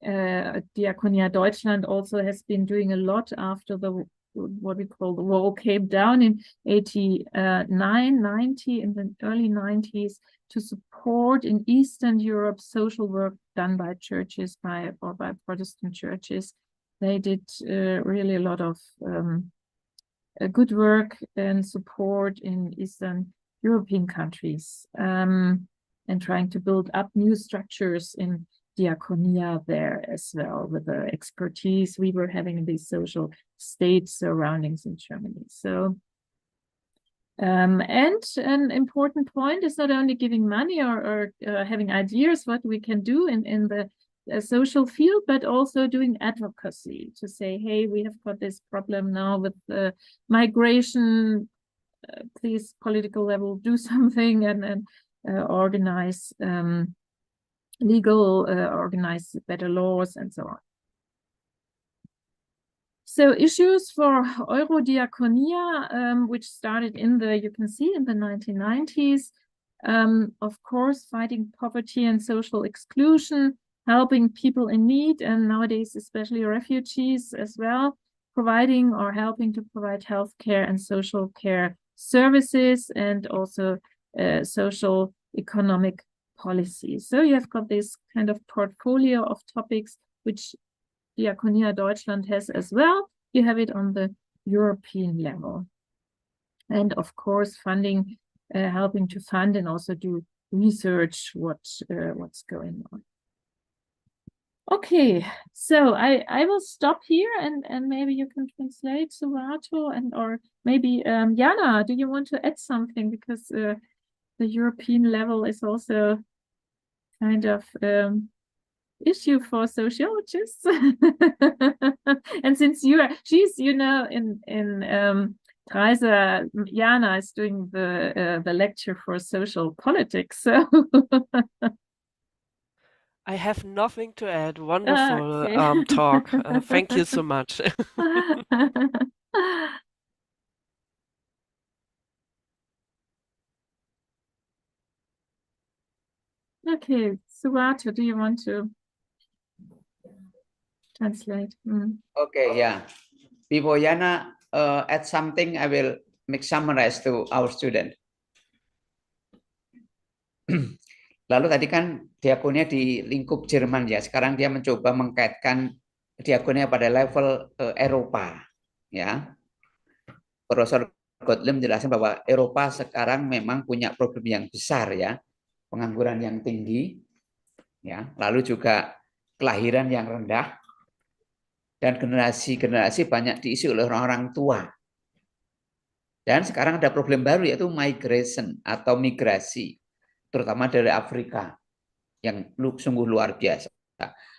Diaconia Deutschland also has been doing a lot after the what we call the wall came down in 89, 90, in the early 90s, to support in Eastern Europe social work done by churches, by Protestant churches. They did really a lot of good work and support in Eastern European countries, and trying to build up new structures in Diaconia there as well, with the expertise we were having in these social state surroundings in Germany. So, and an important point is not only giving money or having ideas what we can do in the social field, but also doing advocacy to say, hey, we have got this problem now with migration. Please, political level, do something and organize legal, organize better laws and so on. So issues for Eurodiaconia, which started in the, you can see, in the 1990s, of course, fighting poverty and social exclusion, helping people in need, and nowadays especially refugees as well, providing or helping to provide healthcare and social care services, and also social economic policies. So you have got this kind of portfolio of topics which Diaconia Deutschland has as well. You have it on the European level. And of course, funding, helping to fund and also do research what's going on. Okay, so I will stop here and maybe you can translate Suvato, and or maybe Jana, do you want to add something? Because the European level is also kind of issue for sociologists. And since she's in Dreiser, Jana is doing the lecture for social politics. So I have nothing to add. Wonderful okay. talk. Thank you so much. Okay, Suvato, do you want to translate? Okay, yeah. Before Yana add something, I will make summarize to our student. Lalu tadi kan Diakonia di lingkup Jerman ya. Sekarang dia mencoba mengkaitkan Diakonia pada level Eropa, ya. Profesor Gottlieb menjelaskan bahwa Eropa sekarang memang punya problem yang besar ya, pengangguran yang tinggi, ya. Lalu juga kelahiran yang rendah, dan generasi-generasi banyak diisi oleh orang-orang tua. Dan sekarang ada problem baru yaitu migration atau migrasi, terutama dari Afrika yang sungguh luar biasa.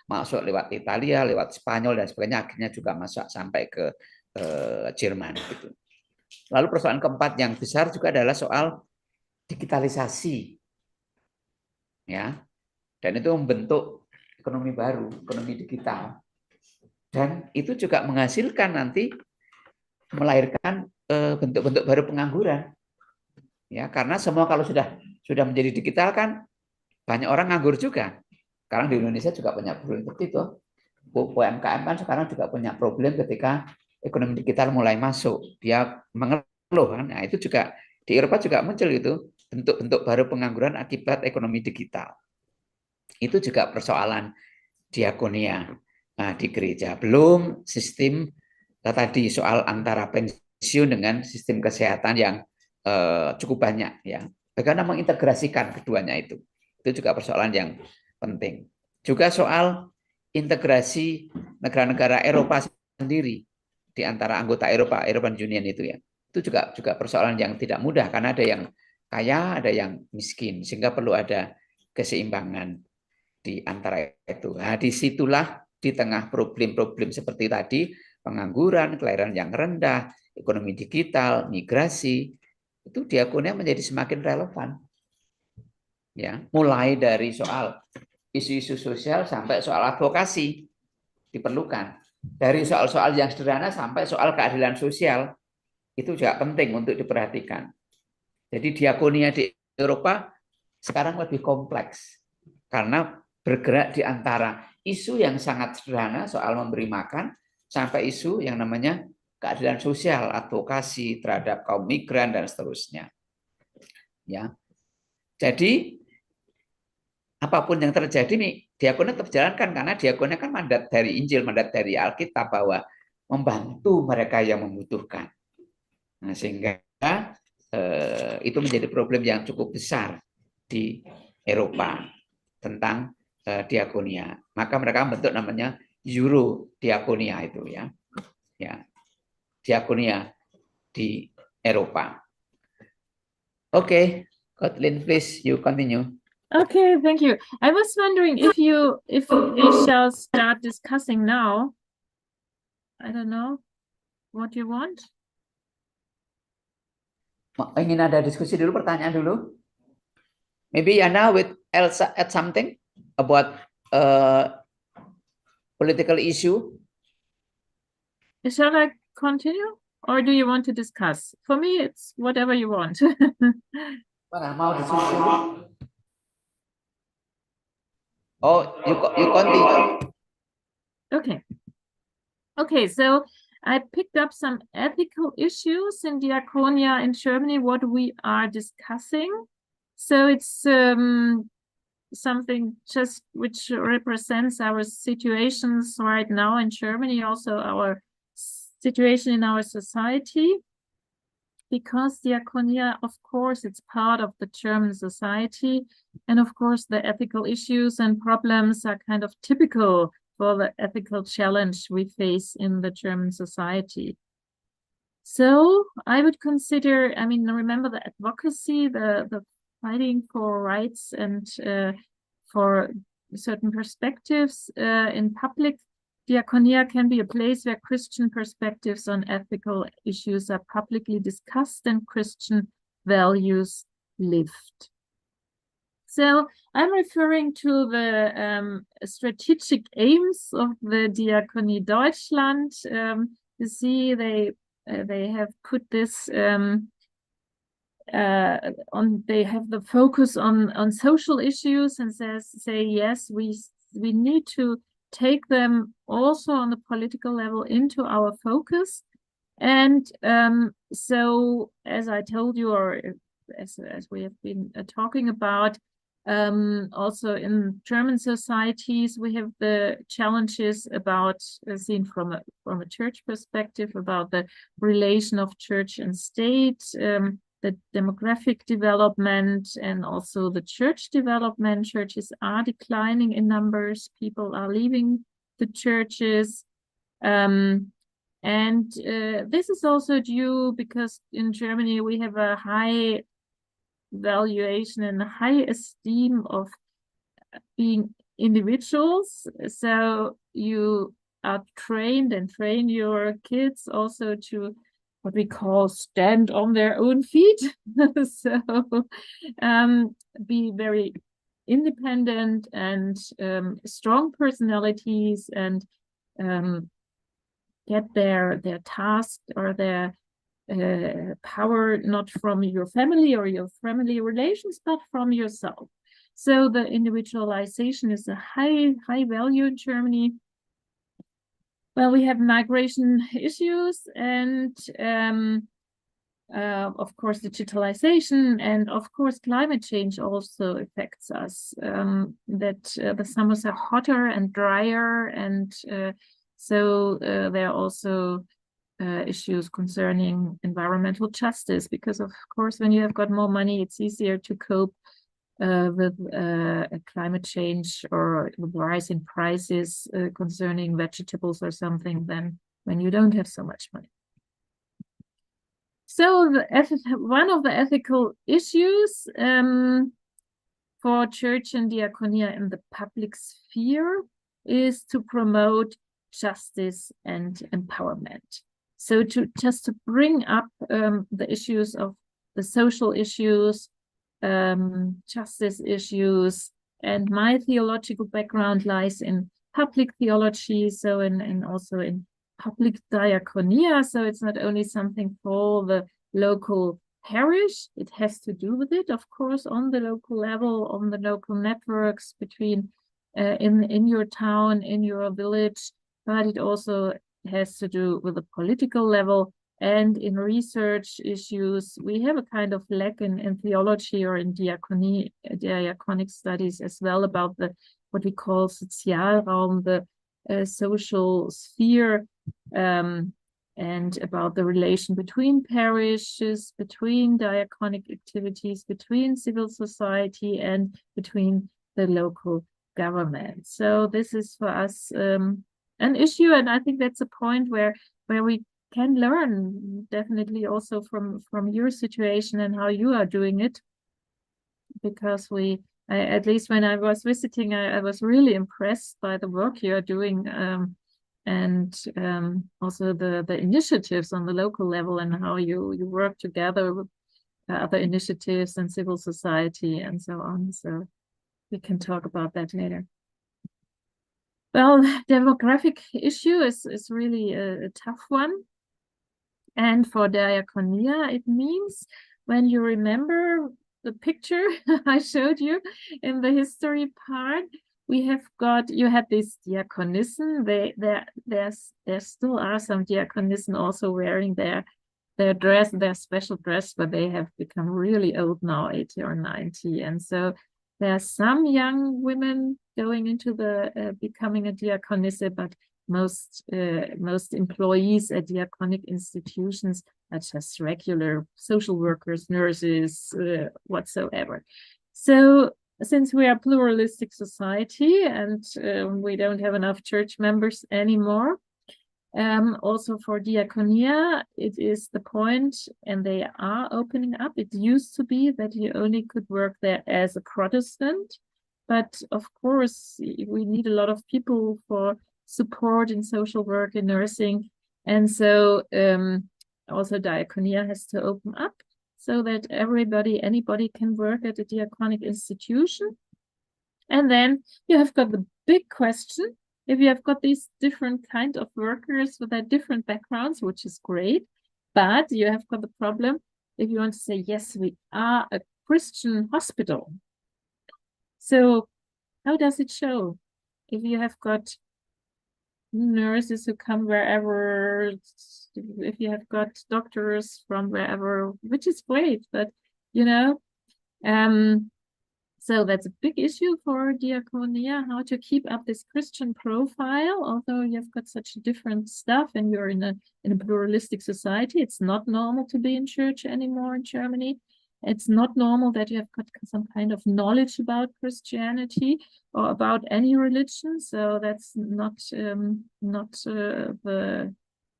Masuk lewat Italia, lewat Spanyol dan sebagainya, akhirnya juga masuk sampai ke Jerman gitu. Lalu persoalan keempat yang besar juga adalah soal digitalisasi. Ya. Dan itu membentuk ekonomi baru, ekonomi digital. Dan itu juga menghasilkan nanti melahirkan bentuk-bentuk baru pengangguran. Ya, karena semua kalau sudah menjadi digital kan banyak orang nganggur juga. Sekarang di Indonesia juga punya problem seperti itu. UMKM kan sekarang juga punya problem ketika ekonomi digital mulai masuk. Dia mengeluh kan. Nah, itu juga di Eropa juga muncul itu bentuk-bentuk baru pengangguran akibat ekonomi digital. Itu juga persoalan Diakonia. Nah, di gereja belum sistem tadi soal antara pensiun dengan sistem kesehatan yang cukup banyak ya. Bagaimana mengintegrasikan keduanya itu juga persoalan yang penting. Juga soal integrasi negara-negara Eropa sendiri di antara anggota European Union itu ya. Itu juga persoalan yang tidak mudah karena ada yang kaya, ada yang miskin, sehingga perlu ada keseimbangan di antara itu. Nah, disitulah di tengah problem-problem seperti tadi, pengangguran, kelahiran yang rendah, ekonomi digital, migrasi, itu Diakonia menjadi semakin relevan. Ya, mulai dari soal isu-isu sosial sampai soal advokasi diperlukan. Dari soal-soal yang sederhana sampai soal keadilan sosial. Itu juga penting untuk diperhatikan. Jadi diakonia di Eropa sekarang lebih kompleks karena bergerak di antara isu yang sangat sederhana soal memberi makan sampai isu yang namanya keadilan sosial, advokasi terhadap kaum migran dan seterusnya. Ya. Jadi apapun yang terjadi nih, diakonia tetap jalankan karena diakonia kan mandat dari Injil, mandat dari Alkitab bahwa membantu mereka yang membutuhkan. Nah, sehingga itu menjadi problem yang cukup besar di Eropa tentang diakonia. Maka mereka membentuk namanya Euro Diakonia itu ya. Ya. Diakonia di Eropa. Oke, Kotlin, please you continue. Okay, thank you. I was wondering if we shall start discussing now. I don't know what you want. Ingin ada diskusi dulu, pertanyaan dulu. Maybe Yana with Elsa add something about political issue. Shall I continue, or do you want to discuss? For me, it's whatever you want. Mana mau diskusi dulu? Oh, you continue. Okay. Okay, so I picked up some ethical issues in Diaconia in Germany, what we are discussing. So it's something just which represents our situations right now in Germany, also our situation in our society. Because Diaconia, of course, it's part of the German society. And of course, the ethical issues and problems are kind of typical for the ethical challenge we face in the German society. So I would consider, I mean, remember the advocacy, the fighting for rights and for certain perspectives in public. Diaconia can be a place where Christian perspectives on ethical issues are publicly discussed and Christian values lived. So I'm referring to the strategic aims of the Diakonie Deutschland. You see, they have put this they have the focus on social issues and say yes, we need to take them also on the political level into our focus. And so, as I told you, or as we have been talking about, also in German societies, we have the challenges about, seen from a church perspective, about the relation of church and state, the demographic development, and also the church development. Churches are declining in numbers. People are leaving the churches. And this is also due because in Germany we have a high valuation and a high esteem of being individuals. So you are trained and train your kids also to what we call stand on their own feet. So be very independent and strong personalities and get their task or their power not from your family or your family relations, but from yourself. So the individualization is a high value in Germany. Well, we have migration issues and of course digitalization, and of course climate change also affects us. That the summers are hotter and drier, and so there are also issues concerning environmental justice, because of course when you have got more money, it's easier to cope with climate change or the rise in prices concerning vegetables or something than when you don't have so much money. So one of the ethical issues for church and diaconia in the public sphere is to promote justice and empowerment. So to bring up the issues of the social issues, justice issues, and my theological background lies in public theology, so and also in public diaconia, so it's not only something for the local parish, it has to do with it, of course, on the local level, on the local networks between in your town, in your village, but it also has to do with the political level. And in research issues, we have a kind of lack in theology or in diaconic studies as well about the what we call Sozialraum, the social sphere, and about the relation between parishes, between diaconic activities, between civil society, and between the local government. So this is for us an issue, and I think that's a point where we can learn definitely also from your situation and how you are doing it, because at least when I was visiting, I was really impressed by the work you are doing, and also the initiatives on the local level and how you work together with other initiatives and civil society and so on. So we can talk about that later. Well, demographic issue is really a tough one. And for Diaconia, it means, when you remember the picture I showed you in the history part, you had this diaconissen. There still are some diaconissen also wearing their dress, their special dress, but they have become really old now, 80 or 90. And so there are some young women going into the becoming a diaconisse, but most employees at diaconic institutions are just regular social workers, nurses, whatsoever. So since we are a pluralistic society and we don't have enough church members anymore, also for Diaconia, it is the point, and they are opening up. It used to be that you only could work there as a Protestant, but of course, we need a lot of people for support in social work and nursing. And so also Diaconia has to open up so that anybody can work at a diaconic institution. And then you have got the big question. If you have got these different kind of workers with their different backgrounds, which is great, but you have got the problem if you want to say, yes, we are a Christian hospital. So how does it show? If you have got nurses who come wherever, if you have got doctors from wherever, which is great, but so that's a big issue for Diaconia, how to keep up this Christian profile, although you've got such different stuff and you're in a pluralistic society. It's not normal to be in church anymore in Germany. It's not normal that you have got some kind of knowledge about Christianity or about any religion. So that's not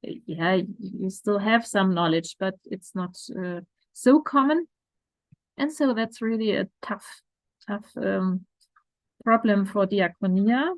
you still have some knowledge, but it's not so common. And so that's really a tough problem for Diaconia.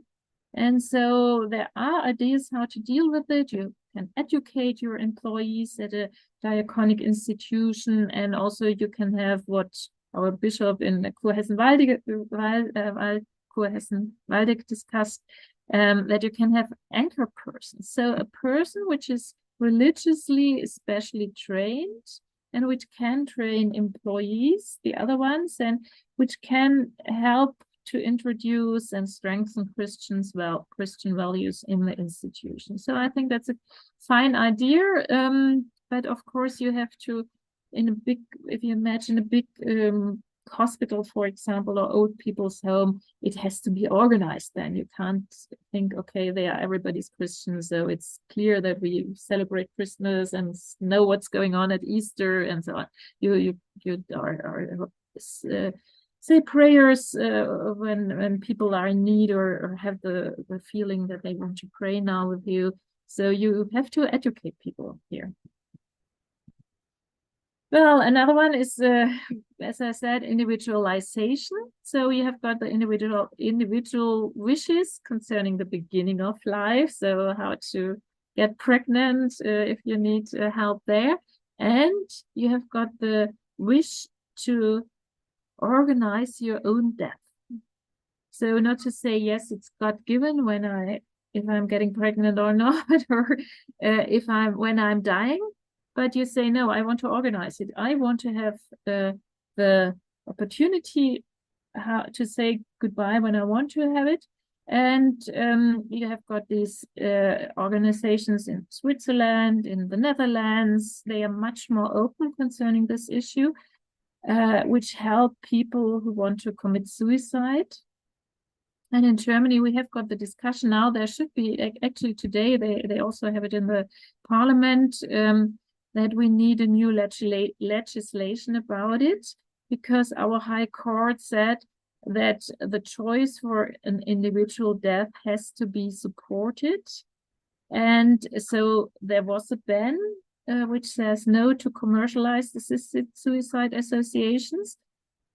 And so there are ideas how to deal with it. You can educate your employees at a diaconic institution, and also you can have what our bishop in Kurhessen-Waldeck discussed, that you can have anchor persons. So a person which is religiously especially trained and which can train employees, the other ones, and which can help to introduce and strengthen Christian values in the institution. So I think that's a fine idea. But of course you have to, if you imagine a big hospital, for example, or old people's home, it has to be organized then. You can't think, okay, everybody's Christian, so it's clear that we celebrate Christmas and know what's going on at Easter and so on. You say prayers when people are in need or have the feeling that they want to pray now with you. So you have to educate people here. Well, another one is, as I said, individualization. So you have got the individual wishes concerning the beginning of life. So how to get pregnant if you need help there. And you have got the wish to organize your own death. So not to say, yes, it's God-given when I if I'm getting pregnant or not, or when I'm dying. But you say, no, I want to organize it. I want to have the opportunity to say goodbye when I want to have it. And you have got these organizations in Switzerland, in the Netherlands. They are much more open concerning this issue, which help people who want to commit suicide. And in Germany, we have got the discussion now. There should be, actually today, they also have it in the parliament, that we need a new legislation about it, because our High Court said that the choice for an individual death has to be supported. And so there was a ban which says no to commercialized assisted suicide associations.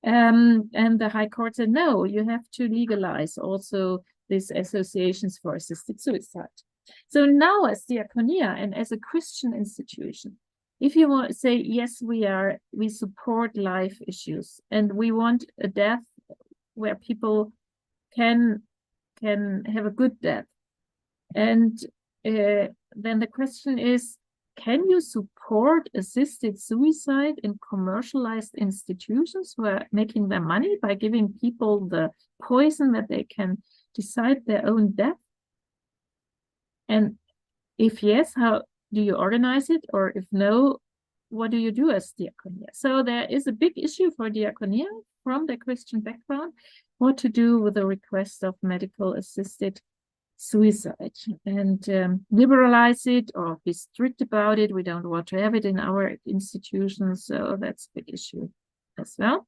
And the High Court said, no, you have to legalize also these associations for assisted suicide. So now as Diaconia and as a Christian institution, if you want to say, yes, we support life issues and we want a death where people can have a good death. And then the question is, can you support assisted suicide in commercialized institutions who are making their money by giving people the poison that they can decide their own death? And if yes, how do you organize it? Or if no, what do you do as Diaconia? So there is a big issue for Diaconia from the Christian background, what to do with the request of medical assisted suicide, and liberalize it or be strict about it. We don't want to have it in our institutions, so that's a big issue as well.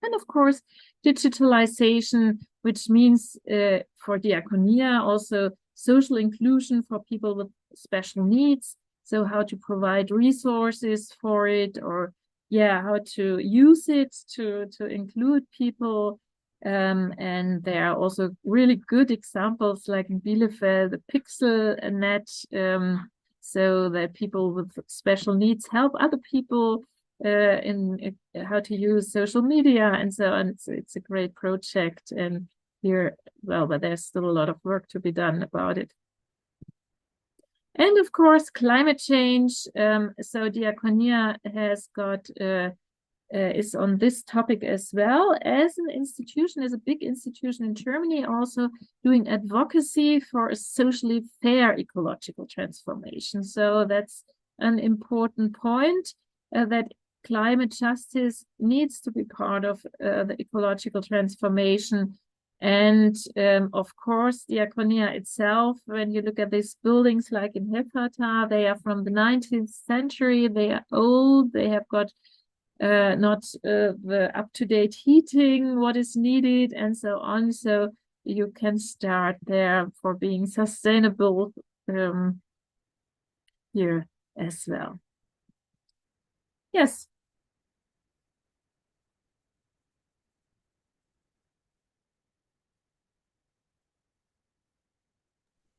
And of course, digitalization, which means for Diaconia also social inclusion for people with special needs. So how to provide resources for it, or how to use it to include people. And there are also really good examples like in Bielefeld, the Pixel net, so that people with special needs help other people in how to use social media and so on. It's a great project, and here, well, but there's still a lot of work to be done about it. And of course, climate change. So Diaconia has got is on this topic as well as an institution, as a big institution in Germany, also doing advocacy for a socially fair ecological transformation. So that's an important point, that climate justice needs to be part of the ecological transformation. And of course, Diaconia itself, when you look at these buildings like in Hepata, they are from the 19th century, they are old, they have got not the up-to-date heating, what is needed, and so on. So you can start there for being sustainable here as well. Yes.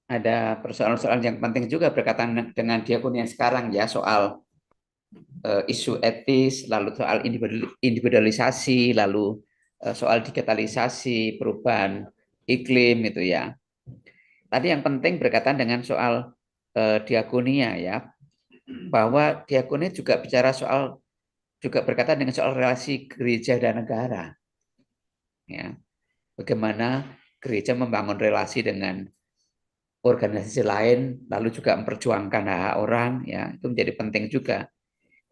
Ada persoalan-persoalan yang penting juga berkaitan dengan Diakonia sekarang ya, soal isu etis, lalu soal individualisasi, lalu soal digitalisasi, perubahan iklim itu ya. Tadi yang penting berkaitan dengan soal Diakonia ya, bahwa Diakonia juga bicara soal, juga berkaitan dengan soal relasi gereja dan negara. Ya, bagaimana gereja membangun relasi dengan organisasi lain, lalu juga memperjuangkan hak orang, ya itu menjadi penting juga.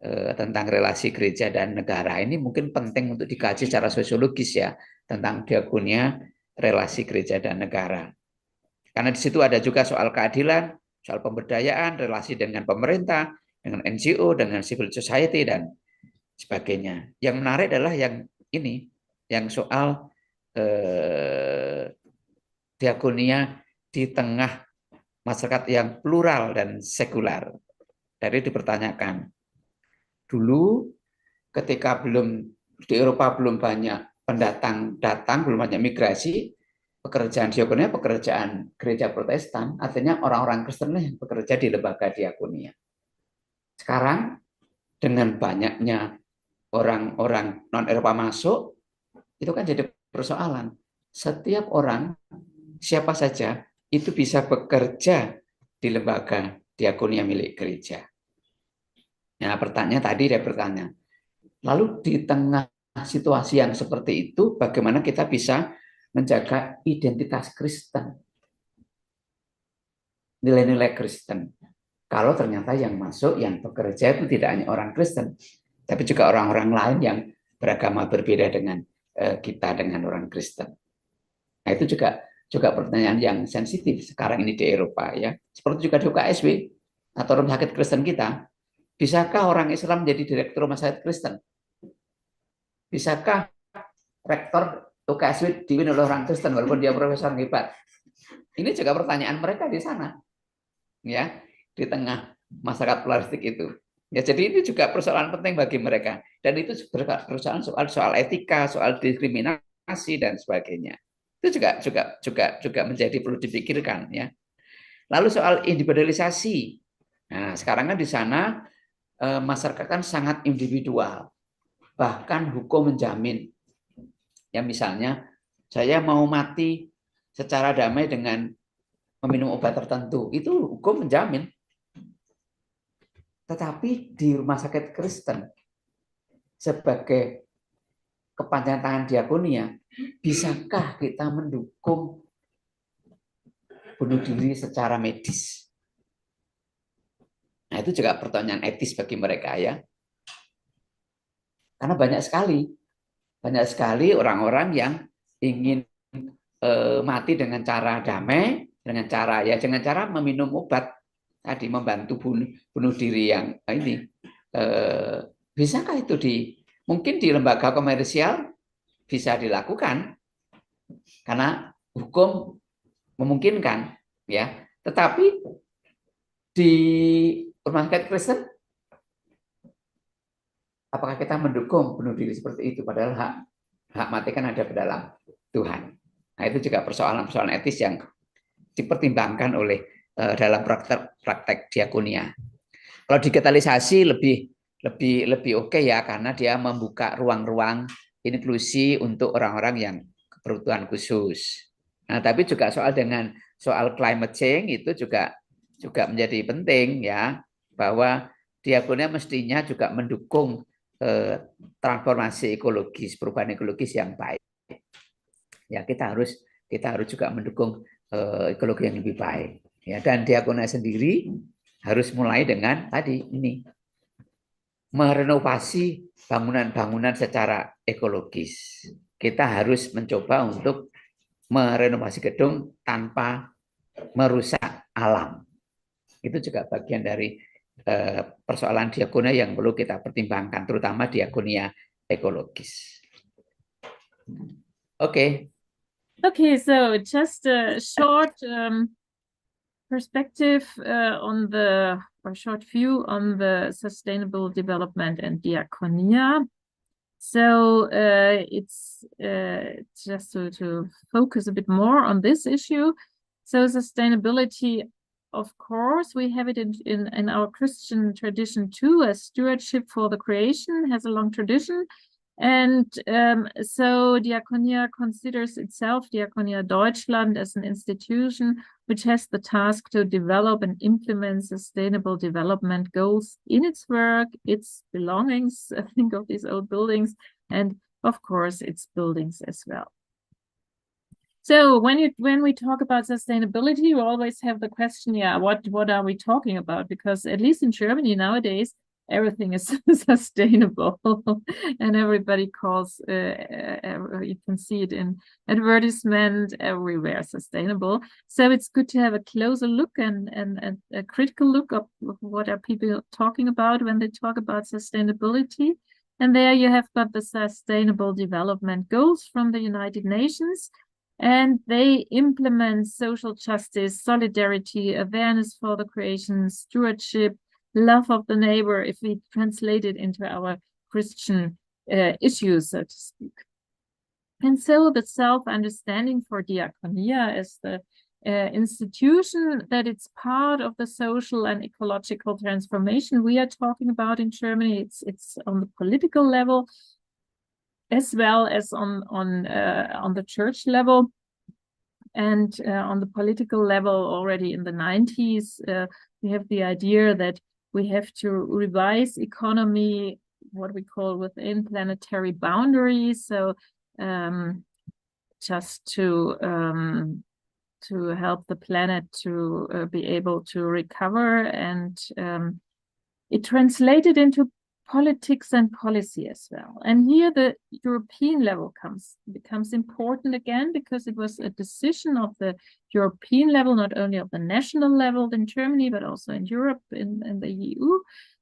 Tentang relasi gereja dan negara ini mungkin penting untuk dikaji secara sosiologis ya, tentang Diakonia relasi gereja dan negara. Karena di situ ada juga soal keadilan, soal pemberdayaan, relasi dengan pemerintah, dengan NGO, dengan civil society dan sebagainya. Yang menarik adalah yang ini, yang soal Diakonia di tengah masyarakat yang plural dan sekular. Dari dipertanyakan, dulu ketika di Eropa belum banyak pendatang datang, belum banyak migrasi, pekerjaan Diakonia pekerjaan gereja Protestan, artinya orang-orang Kristen yang bekerja di lembaga Diakonia. Sekarang dengan banyaknya orang-orang non-Eropa masuk, itu kan jadi persoalan. Setiap orang, siapa saja itu bisa bekerja di lembaga diakonia milik gereja. Nah, pertanyaan tadi dia bertanya, lalu di tengah situasi yang seperti itu, bagaimana kita bisa menjaga identitas Kristen, nilai-nilai Kristen? Kalau ternyata yang masuk, yang bekerja itu tidak hanya orang Kristen, tapi juga orang-orang lain yang beragama berbeda dengan kita, dengan orang Kristen. Nah, itu juga pertanyaan yang sensitif sekarang ini di Eropa, ya. Seperti juga di UKSW atau rumah sakit Kristen kita, bisakah orang Islam menjadi direktur rumah sakit Kristen? Bisakah rektor UKSW dipimpin oleh orang Kristen walaupun dia profesor hebat? Ini juga pertanyaan mereka di sana, ya, di tengah masyarakat pluralistik itu. Ya, jadi ini juga persoalan penting bagi mereka, dan itu persoalan soal etika, soal diskriminasi dan sebagainya. Itu juga menjadi perlu dipikirkan, ya. Lalu soal individualisasi. Nah, sekarang kan di sana masyarakat kan sangat individual. Bahkan hukum menjamin. Ya, misalnya saya mau mati secara damai dengan meminum obat tertentu, itu hukum menjamin. Tetapi di rumah sakit Kristen sebagai kepanjangan tangan diakonia, bisakah kita mendukung bunuh diri secara medis? Nah, itu juga pertanyaan etis bagi mereka, ya. Karena banyak sekali orang-orang yang ingin mati dengan cara damai, dengan cara meminum obat tadi, membantu bunuh diri yang ini. Bisakah itu mungkin di lembaga komersial bisa dilakukan karena hukum memungkinkan, ya. Tetapi di rumah sakit Kristen, apakah kita mendukung bunuh diri seperti itu? Padahal hak mati kan ada di dalam Tuhan. Nah, itu juga persoalan-persoalan etis yang dipertimbangkan oleh dalam praktek diakonia. Kalau digitalisasi lebih oke, ya, karena dia membuka ruang-ruang inklusi untuk orang-orang yang kebutuhan khusus. Nah, tapi juga soal climate change itu juga menjadi penting, ya, bahwa diakonia mestinya juga mendukung transformasi ekologis, perubahan ekologis yang baik. Ya, kita harus juga mendukung ekologi yang lebih baik, ya. Dan diakonia sendiri harus mulai dengan tadi ini, merenovasi bangunan-bangunan secara ekologis. Kita harus mencoba untuk merenovasi gedung tanpa merusak alam. Itu juga bagian dari persoalan diakonia yang perlu kita pertimbangkan, terutama diakonia ekologis. Oke. Okay, so just a short perspective or short view on the sustainable development and diaconia. So it's just to focus a bit more on this issue. So sustainability, of course, we have it in our Christian tradition too, as stewardship for the creation has a long tradition. And so Diaconia considers itself, Diaconia Deutschland, as an institution which has the task to develop and implement sustainable development goals in its work, its belongings, I think of these old buildings, and of course its buildings as well. So when we talk about sustainability, we always have the question, yeah, what are we talking about? Because at least in Germany nowadays, everything is sustainable, and everybody calls, you can see it in advertisement everywhere, sustainable. So it's good to have a closer look and a critical look of what are people talking about when they talk about sustainability. And there you have got the Sustainable Development Goals from the United Nations, and they implement social justice, solidarity, awareness for the creation, stewardship, love of the neighbor, if we translate it into our Christian issues, so to speak. And so the self-understanding for Diaconia as the institution that it's part of the social and ecological transformation we are talking about in Germany. It's on the political level as well as on the church level. And on the political level, already in the 90s, we have the idea that we have to revise economy, what we call within planetary boundaries. So just to help the planet to be able to recover, and it translated into politics and policy as well. And here the European level becomes important again, because it was a decision of the European level, not only of the national level in Germany, but also in Europe, in the EU,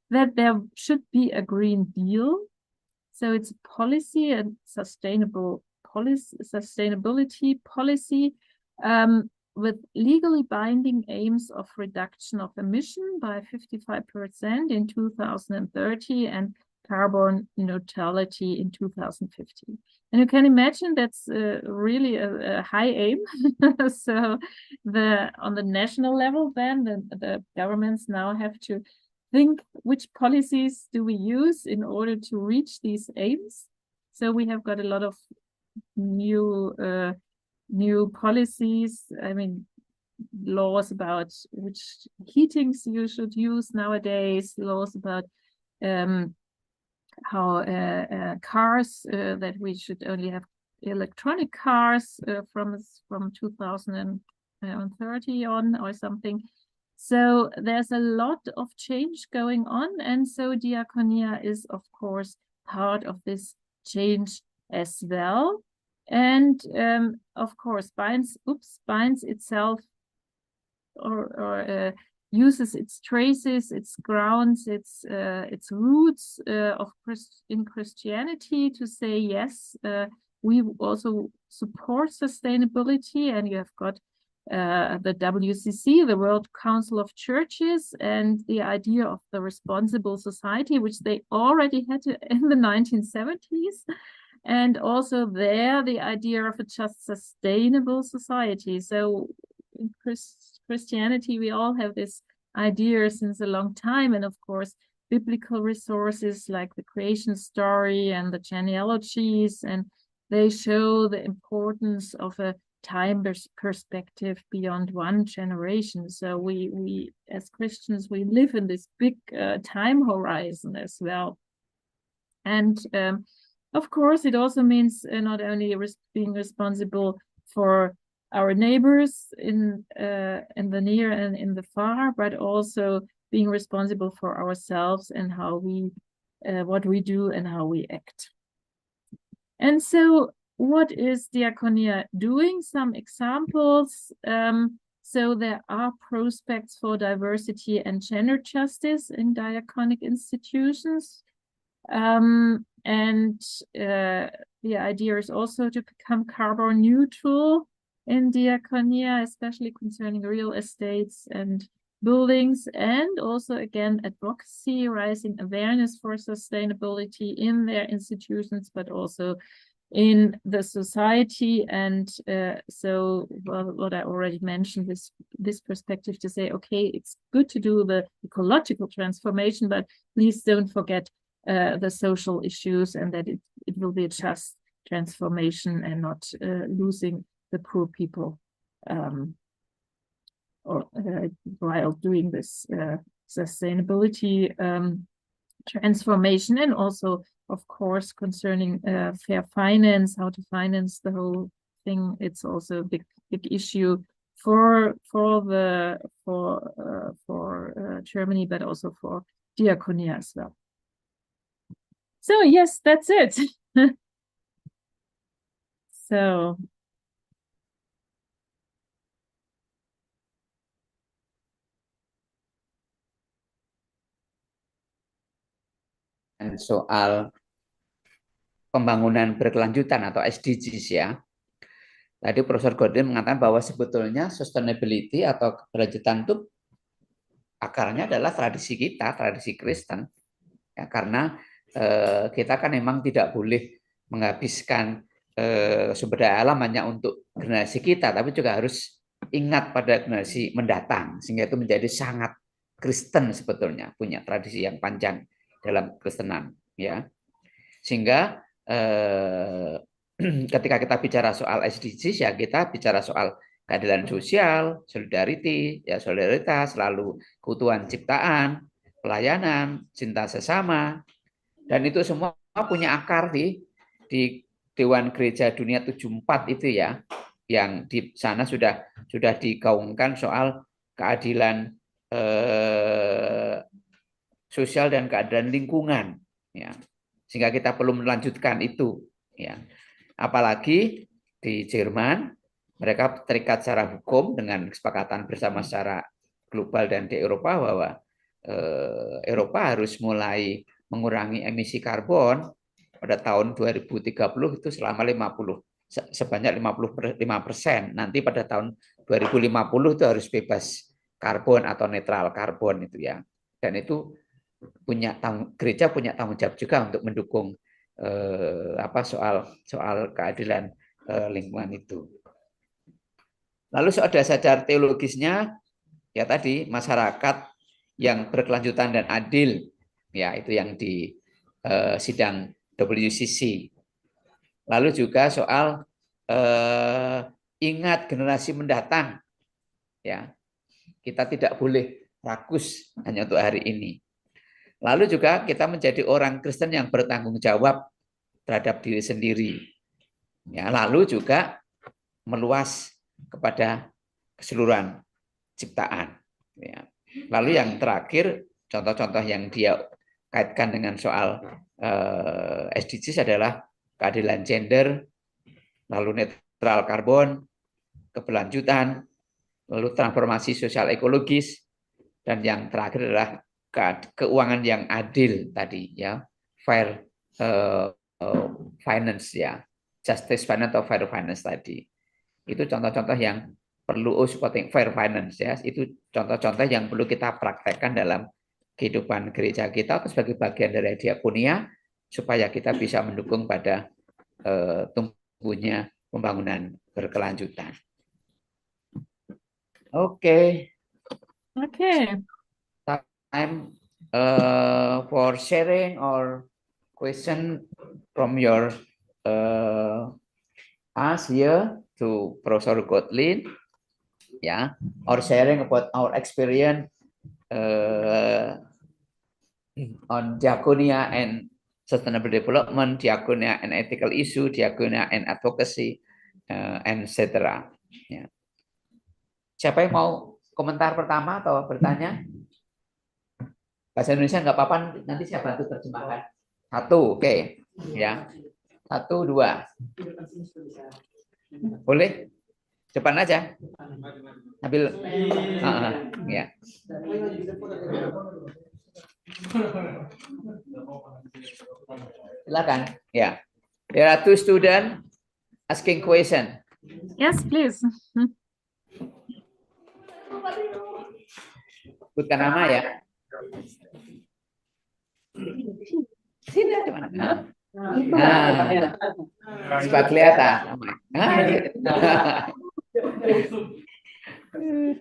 that there should be a Green Deal. So it's policy and sustainability policy with legally binding aims of reduction of emission by 55% in 2030 and carbon neutrality in 2050. And you can imagine that's really a high aim. So on the national level, then the governments now have to think which policies do we use in order to reach these aims. So we have got a lot of new policies, I mean, laws about which heatings you should use nowadays, laws about how cars, that we should only have electronic cars from 2030 on or something. So there's a lot of change going on, and so Diaconia is, of course, part of this change as well. And of course, binds itself or uses its traces, its grounds, its roots in Christianity to say, yes, we also support sustainability. And you have got the WCC, the World Council of Churches, and the idea of the responsible society, which they already had in the 1970s. And also there, the idea of a just sustainable society. So in Christianity, we all have this idea since a long time. And of course, biblical resources like the creation story and the genealogies, and they show the importance of a time perspective beyond one generation. So we as Christians, we live in this big time horizon as well. And of course, it also means not only being responsible for our neighbors in the near and in the far, but also being responsible for ourselves and how what we do and how we act. And so, what is Diaconia doing? Some examples. So there are prospects for diversity and gender justice in diaconic institutions. And the idea is also to become carbon neutral in Diaconia, especially concerning real estates and buildings, and also, again, advocacy, raising awareness for sustainability in their institutions, but also in the society. And so what I already mentioned, this perspective to say, okay, it's good to do the ecological transformation, but please don't forget the social issues, and that it will be a just transformation and not losing the poor people while doing this sustainability transformation. And also, of course, concerning fair finance, how to finance the whole thing. It's also a big issue for Germany, but also for Diaconia as well. So yes, that's it. So soal pembangunan berkelanjutan atau SDGs ya. Tadi Profesor Godin mengatakan bahwa sebetulnya sustainability atau keberlanjutan itu akarnya adalah tradisi kita, tradisi Kristen. Ya, karena kita kan memang tidak boleh menghabiskan sumber daya alam hanya untuk generasi kita, tapi juga harus ingat pada generasi mendatang, sehingga itu menjadi sangat Kristen sebetulnya, punya tradisi yang panjang dalam Kristenan, ya. Sehingga ketika kita bicara soal SDGs, ya kita bicara soal keadilan sosial, solidaritas, lalu keutuhan ciptaan, pelayanan, cinta sesama, dan itu semua punya akar di Dewan Gereja Dunia 74 itu ya, yang di sana sudah digaungkan soal keadilan sosial dan keadilan lingkungan, ya. Sehingga kita perlu melanjutkan itu, ya. Apalagi di Jerman mereka terikat secara hukum dengan kesepakatan bersama secara global dan di Eropa bahwa Eropa harus mulai mengurangi emisi karbon pada tahun 2030 itu sebanyak 55%. Nanti pada tahun 2050 itu harus bebas karbon atau netral karbon itu ya. Dan itu gereja punya tanggung jawab juga untuk mendukung soal keadilan lingkungan itu. Lalu soal dasar teologisnya ya tadi masyarakat yang berkelanjutan dan adil, ya itu yang di sidang WCC. Lalu juga soal ingat generasi mendatang, ya kita tidak boleh rakus hanya untuk hari ini. Lalu juga kita menjadi orang Kristen yang bertanggung jawab terhadap diri sendiri. Ya, lalu juga meluas kepada keseluruhan ciptaan. Ya. Lalu yang terakhir, contoh-contoh yang dia kaitkan dengan soal SDGs adalah keadilan gender, lalu netral karbon, keberlanjutan, lalu transformasi sosial ekologis, dan yang terakhir adalah keuangan yang adil tadi, ya, fair finance, ya, justice finance atau fair finance tadi. Itu contoh-contoh yang perlu supporting fair finance, ya. Itu contoh-contoh yang perlu kita praktekkan dalam kehidupan gereja kita atau sebagai bagian dari Diaconia supaya kita bisa mendukung pada tumbuhnya pembangunan berkelanjutan. Oke. Time for sharing or question from your us here to Professor Godlin, yeah, or sharing about our experience on Diaconia and sustainable development, Diaconia and ethical issue, Diaconia and advocacy, etc. Ya. Siapa yang mau komentar pertama atau bertanya? Bahasa Indonesia nggak apa-apa, nanti saya bantu terjemahkan. Satu, oke, ya. 1, 2. Boleh? Depan aja. Ambil. Ya. Silakan. Ya. There are 2 students asking question. Yes, please. Sebutkan nama ya. Sini aja mana? Supaya kelihatan.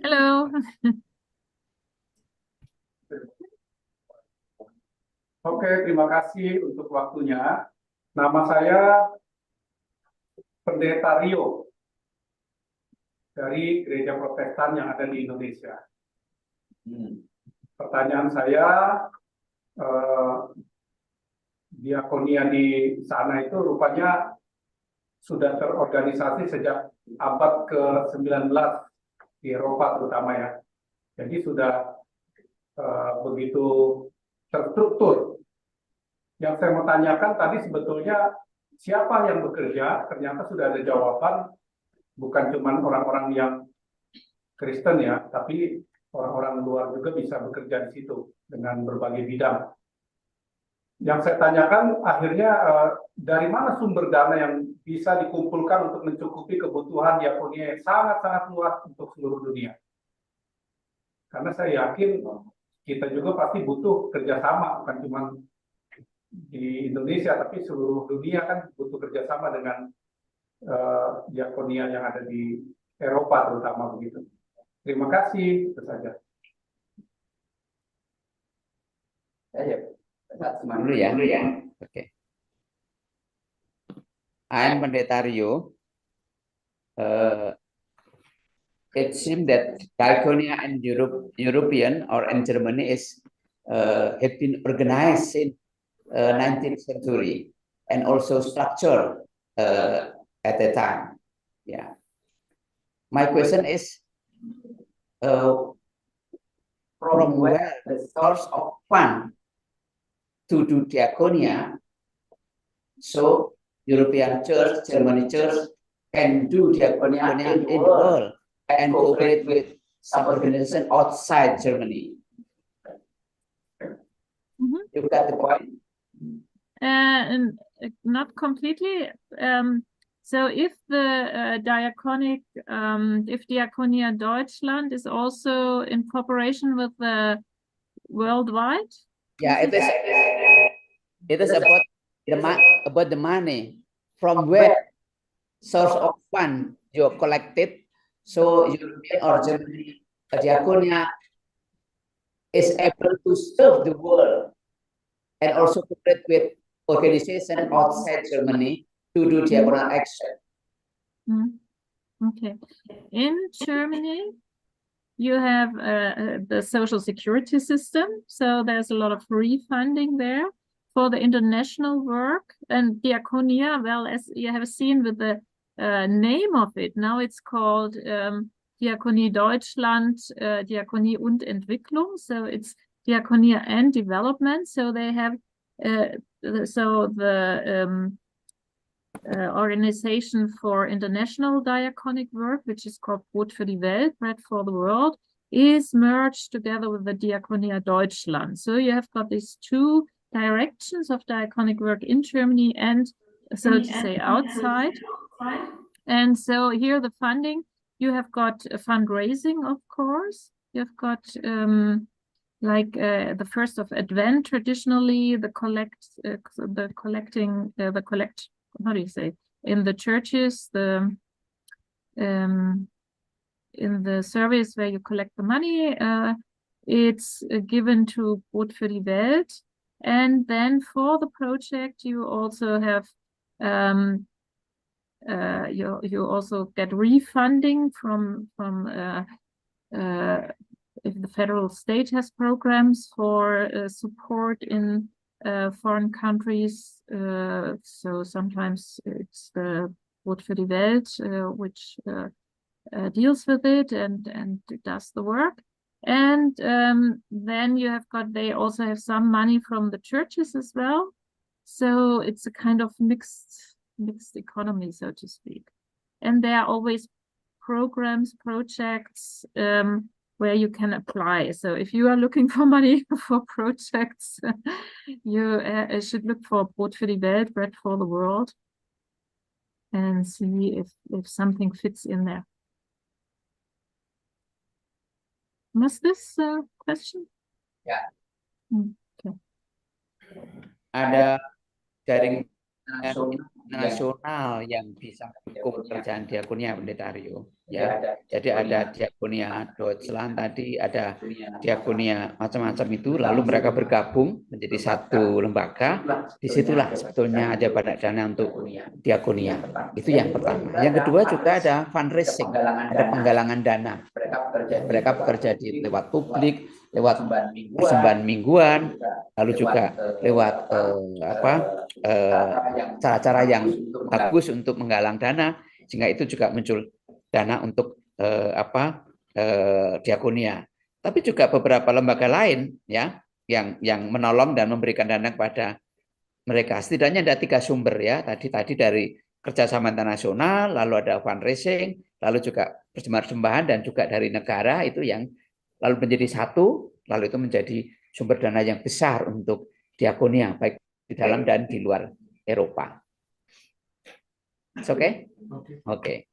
Halo. Oke, terima kasih untuk waktunya. Nama saya Pendeta Rio dari Gereja Protestan yang ada di Indonesia. Pertanyaan saya, Diaconia di sana itu rupanya sudah terorganisasi sejak abad ke-19 di Eropa terutama ya. Jadi sudah begitu terstruktur. Yang saya mau tanyakan tadi sebetulnya siapa yang bekerja, ternyata sudah ada jawaban, bukan cuma orang-orang yang Kristen ya, tapi orang-orang luar juga bisa bekerja di situ dengan berbagai bidang. Yang saya tanyakan akhirnya dari mana sumber dana yang bisa dikumpulkan untuk mencukupi kebutuhan Diaconia yang sangat-sangat luas untuk seluruh dunia. Karena saya yakin kita juga pasti butuh kerjasama, bukan cuma di Indonesia, tapi seluruh dunia kan butuh kerjasama dengan Diaconia yang ada di Eropa terutama begitu. Terima kasih, itu saja. Dulu ya. Oke. I'm Pendeta Rio. it seems that Diaconia and European or in Germany is have been organized in 19th century and also structured at the time. Yeah. My question is, from where the source of fund to do Diaconia, so European Church, Germany Church can do Diaconia in the world and cooperate with some organization outside Germany. You got the point? And not completely. So if the if Diaconia Deutschland is also in cooperation with the worldwide? Yeah, it is about the money from where source of fund you collected. So European or Germany Diaconia is able to serve the world and also cooperate with organizations outside Germany to do diaconal action. Okay. In Germany, you have the social security system. So there's a lot of refunding there for the international work. And Diaconia, well, as you have seen with the name of it, now it's called Diakonie Deutschland, Diakonie und Entwicklung. So it's Diaconia and development. So they have the organization for international diaconic work, which is called Brot für die Welt, Bread for the World, is merged together with the Diaconia Deutschland. So you have got these two directions of diaconic work in Germany and, so to say, outside. And so here the funding, you have got fundraising, of course. You've got like the first of Advent, traditionally, how do you say, in the churches, in the service where you collect the money, it's given to Brot für die Welt. And then for the project, you also have you also get refunding from if the federal state has programs for support in foreign countries. So sometimes it's the Brot für die Welt, which deals with it and does the work. And then you have got, they also have some money from the churches as well. So it's a kind of mixed economy, so to speak. And there are always programs, projects where you can apply. So if you are looking for money for projects, you should look for Brot für die Welt, Bread for the World, and see if something fits in there. Was this question? Yeah. Okay. Ada jaring nasional yang bisa mendukung pekerjaan diakonia Pendeta Aryo, ya. Jadi ada Diakonia Deutschland tadi, ada Diakonia macam-macam itu, lalu mereka bergabung menjadi satu lembaga. Disitulah sebetulnya ada banyak dana untuk diakonia. Itu yang pertama. Yang kedua juga ada fundraising, ada penggalangan dana. Mereka bekerja lewat publik, lewat persembahan mingguan, lalu juga lewat cara-cara yang bagus untuk menggalang dana, sehingga itu juga muncul dana untuk diakonia. Tapi juga beberapa lembaga lain ya yang menolong dan memberikan dana kepada mereka. Setidaknya ada 3 sumber ya. Tadi dari kerjasama internasional, lalu ada fundraising, lalu juga persembahan dan juga dari negara itu yang lalu menjadi satu, lalu itu menjadi sumber dana yang besar untuk diakonia baik di dalam dan di luar Eropa. Okay? Okay.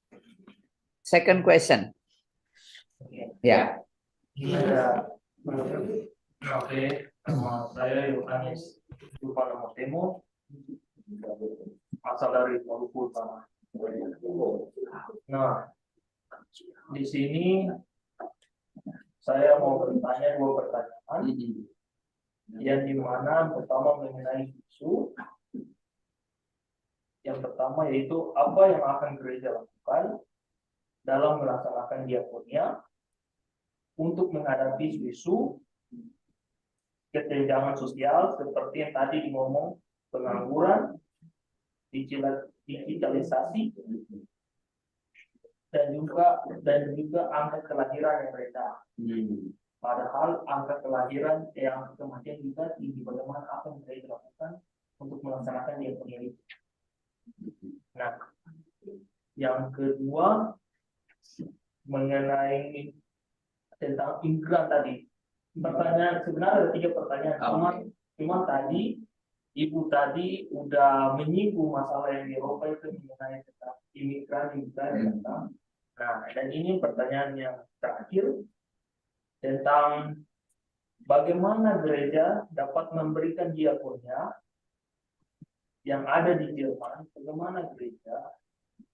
Second question. Ya. Oke, nama saya Yohanes Dupala Motemo, asal dari Maluku Utara. Nah, di sini saya mau bertanya 2 pertanyaan, yang dimana pertama mengenai isu. Yang pertama yaitu apa yang akan gereja lakukan dalam melaksanakan diakonia untuk menghadapi isu kesenjangan sosial seperti yang tadi ngomong, pengangguran, digitalisasi, dan juga angka kelahiran yang rendah. Padahal angka kelahiran yang kematian juga tinggi. Bagaimana apa yang bisa dilakukan untuk melaksanakan diakonia itu? Nah, yang kedua mengenai tentang imigran tadi. Pertanyaan sebenarnya ada 3 pertanyaan. Cuma tadi Ibu tadi udah menyinggung masalah yang di Eropa itu mengenai tentang imigran tentang. Nah, dan ini pertanyaan yang terakhir tentang bagaimana gereja dapat memberikan diakonia yang ada di Jerman, bagaimana gereja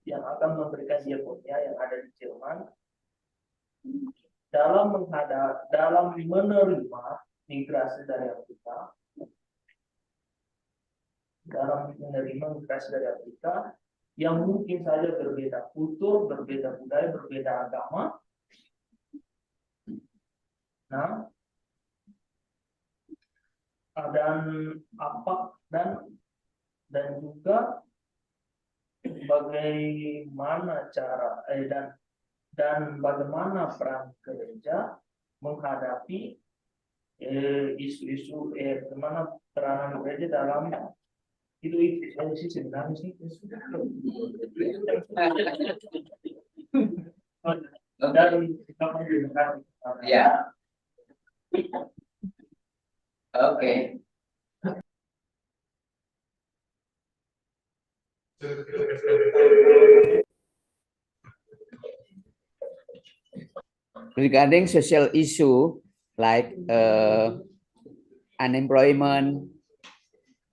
yang akan memberikan diakonia yang ada di Jerman dalam menerima migrasi dari Afrika, yang mungkin saja berbeda kultur, berbeda budaya, berbeda agama. Nah, dan juga bagaimana cara dan bagaimana peran gereja menghadapi isu-isu bagaimana peranan gereja dalam itu sih sebenarnya sih dan ya. Oke. Regarding social issue like unemployment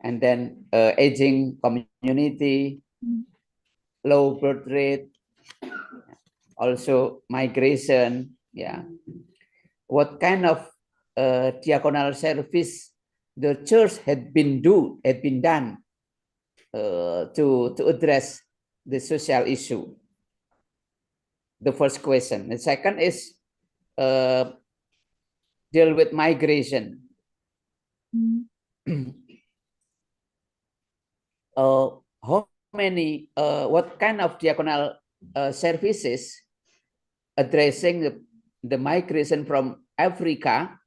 and then aging community, low birth rate, also migration. Yeah, what kind of diaconal service the church had been done to address the social issue? The first question. The second is deal with migration. How many, what kind of diaconal services addressing the migration from Africa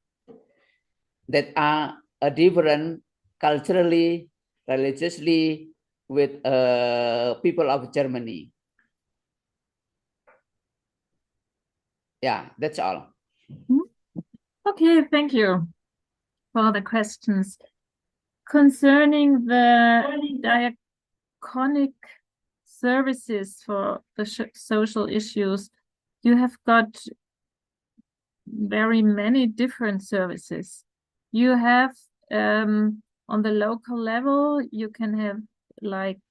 that are different culturally, religiously with people of Germany? Yeah, that's all. Okay, thank you for the questions. Concerning the diaconic services for the social issues, you have got very many different services. You have on the local level, you can have like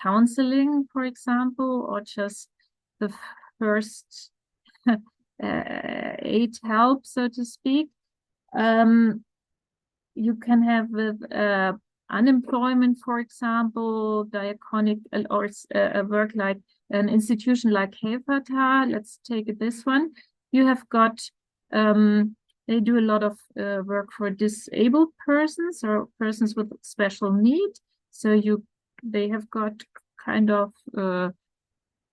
counseling, for example, or just the first aid help, so to speak. You can have with unemployment, for example, diaconic or a work like an institution like Helferta. Let's take it this one. You have got, they do a lot of work for disabled persons or persons with special need. So they have got kind of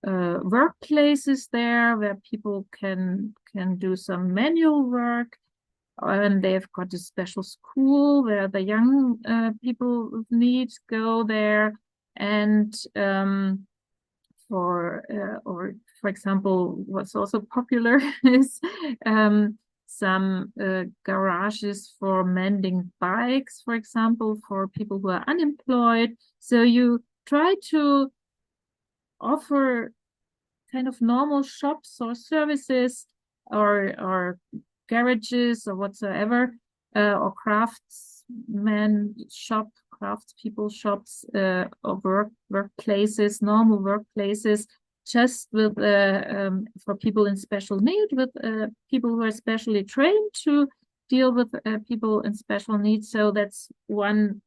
workplaces there where people can do some manual work, and they've got a special school where the young people with needs go there. And for example, what's also popular is some garages for mending bikes, for example, for people who are unemployed. So you try to offer kind of normal shops or services or garages or whatsoever, or craftspeople shops, or workplaces, normal workplaces, just with for people in special need, with people who are specially trained to deal with people in special needs. So that's one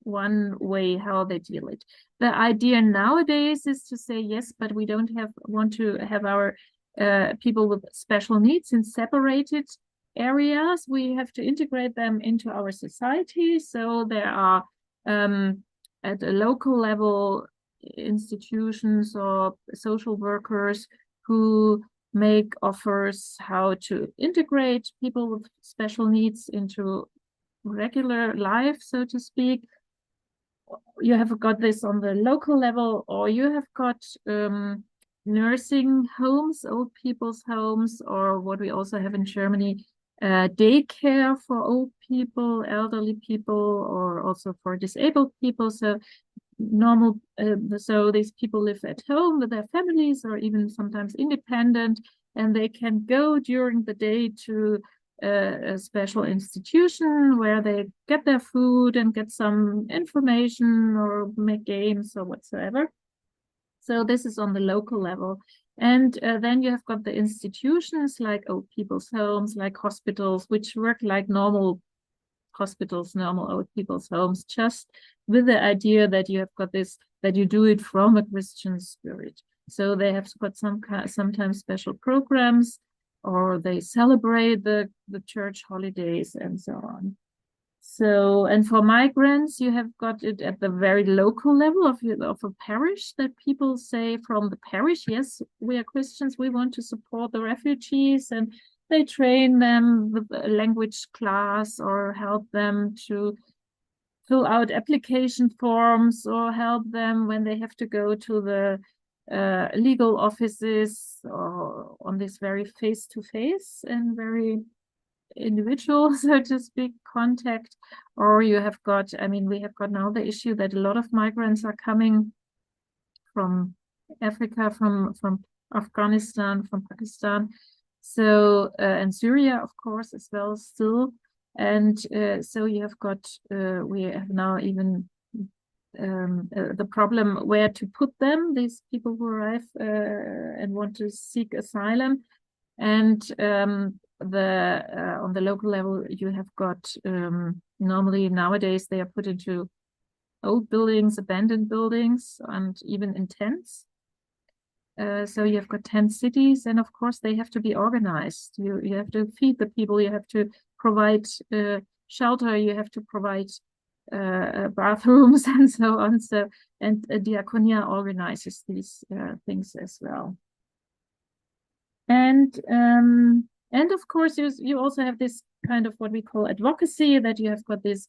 one way how they deal it. The idea nowadays is to say, yes, but we don't want to have our people with special needs in separated areas. We have to integrate them into our society. So there are at a local level institutions or social workers who make offers how to integrate people with special needs into regular life, so to speak. You have got this on the local level, or you have got nursing homes, old people's homes, or what we also have in Germany, daycare for old people, elderly people, or also for disabled people. So normal, so these people live at home with their families, or even sometimes independent, and they can go during the day to a special institution where they get their food and get some information or make games or whatsoever. So this is on the local level. And then you have got the institutions like old people's homes, like hospitals, which work like normal hospitals, normal old people's homes, just with the idea that you have got this, that you do it from a Christian spirit. So they have got sometimes special programs, or they celebrate the church holidays and so on. So, and for migrants, you have got it at the very local level of a parish, that people say from the parish, yes, we are Christians, we want to support the refugees, and they train them with a language class, or help them to fill out application forms, or help them when they have to go to the legal offices, or on this very face-to-face and very individual, so to speak, contact. Or you have got, I mean, we have got now the issue that a lot of migrants are coming from Africa, from Afghanistan, from Pakistan, so and Syria, of course, as well still. And so you have got, we have now even the problem where to put them, these people who arrive and want to seek asylum. And on the local level, you have got, normally nowadays they are put into old buildings, abandoned buildings, and even in tents. So you have got tent cities, and of course they have to be organized. You have to feed the people, you have to provide shelter, you have to provide bathrooms and so on. So, and Diaconia organizes these things as well. And of course you also have this kind of what we call advocacy, that you have got this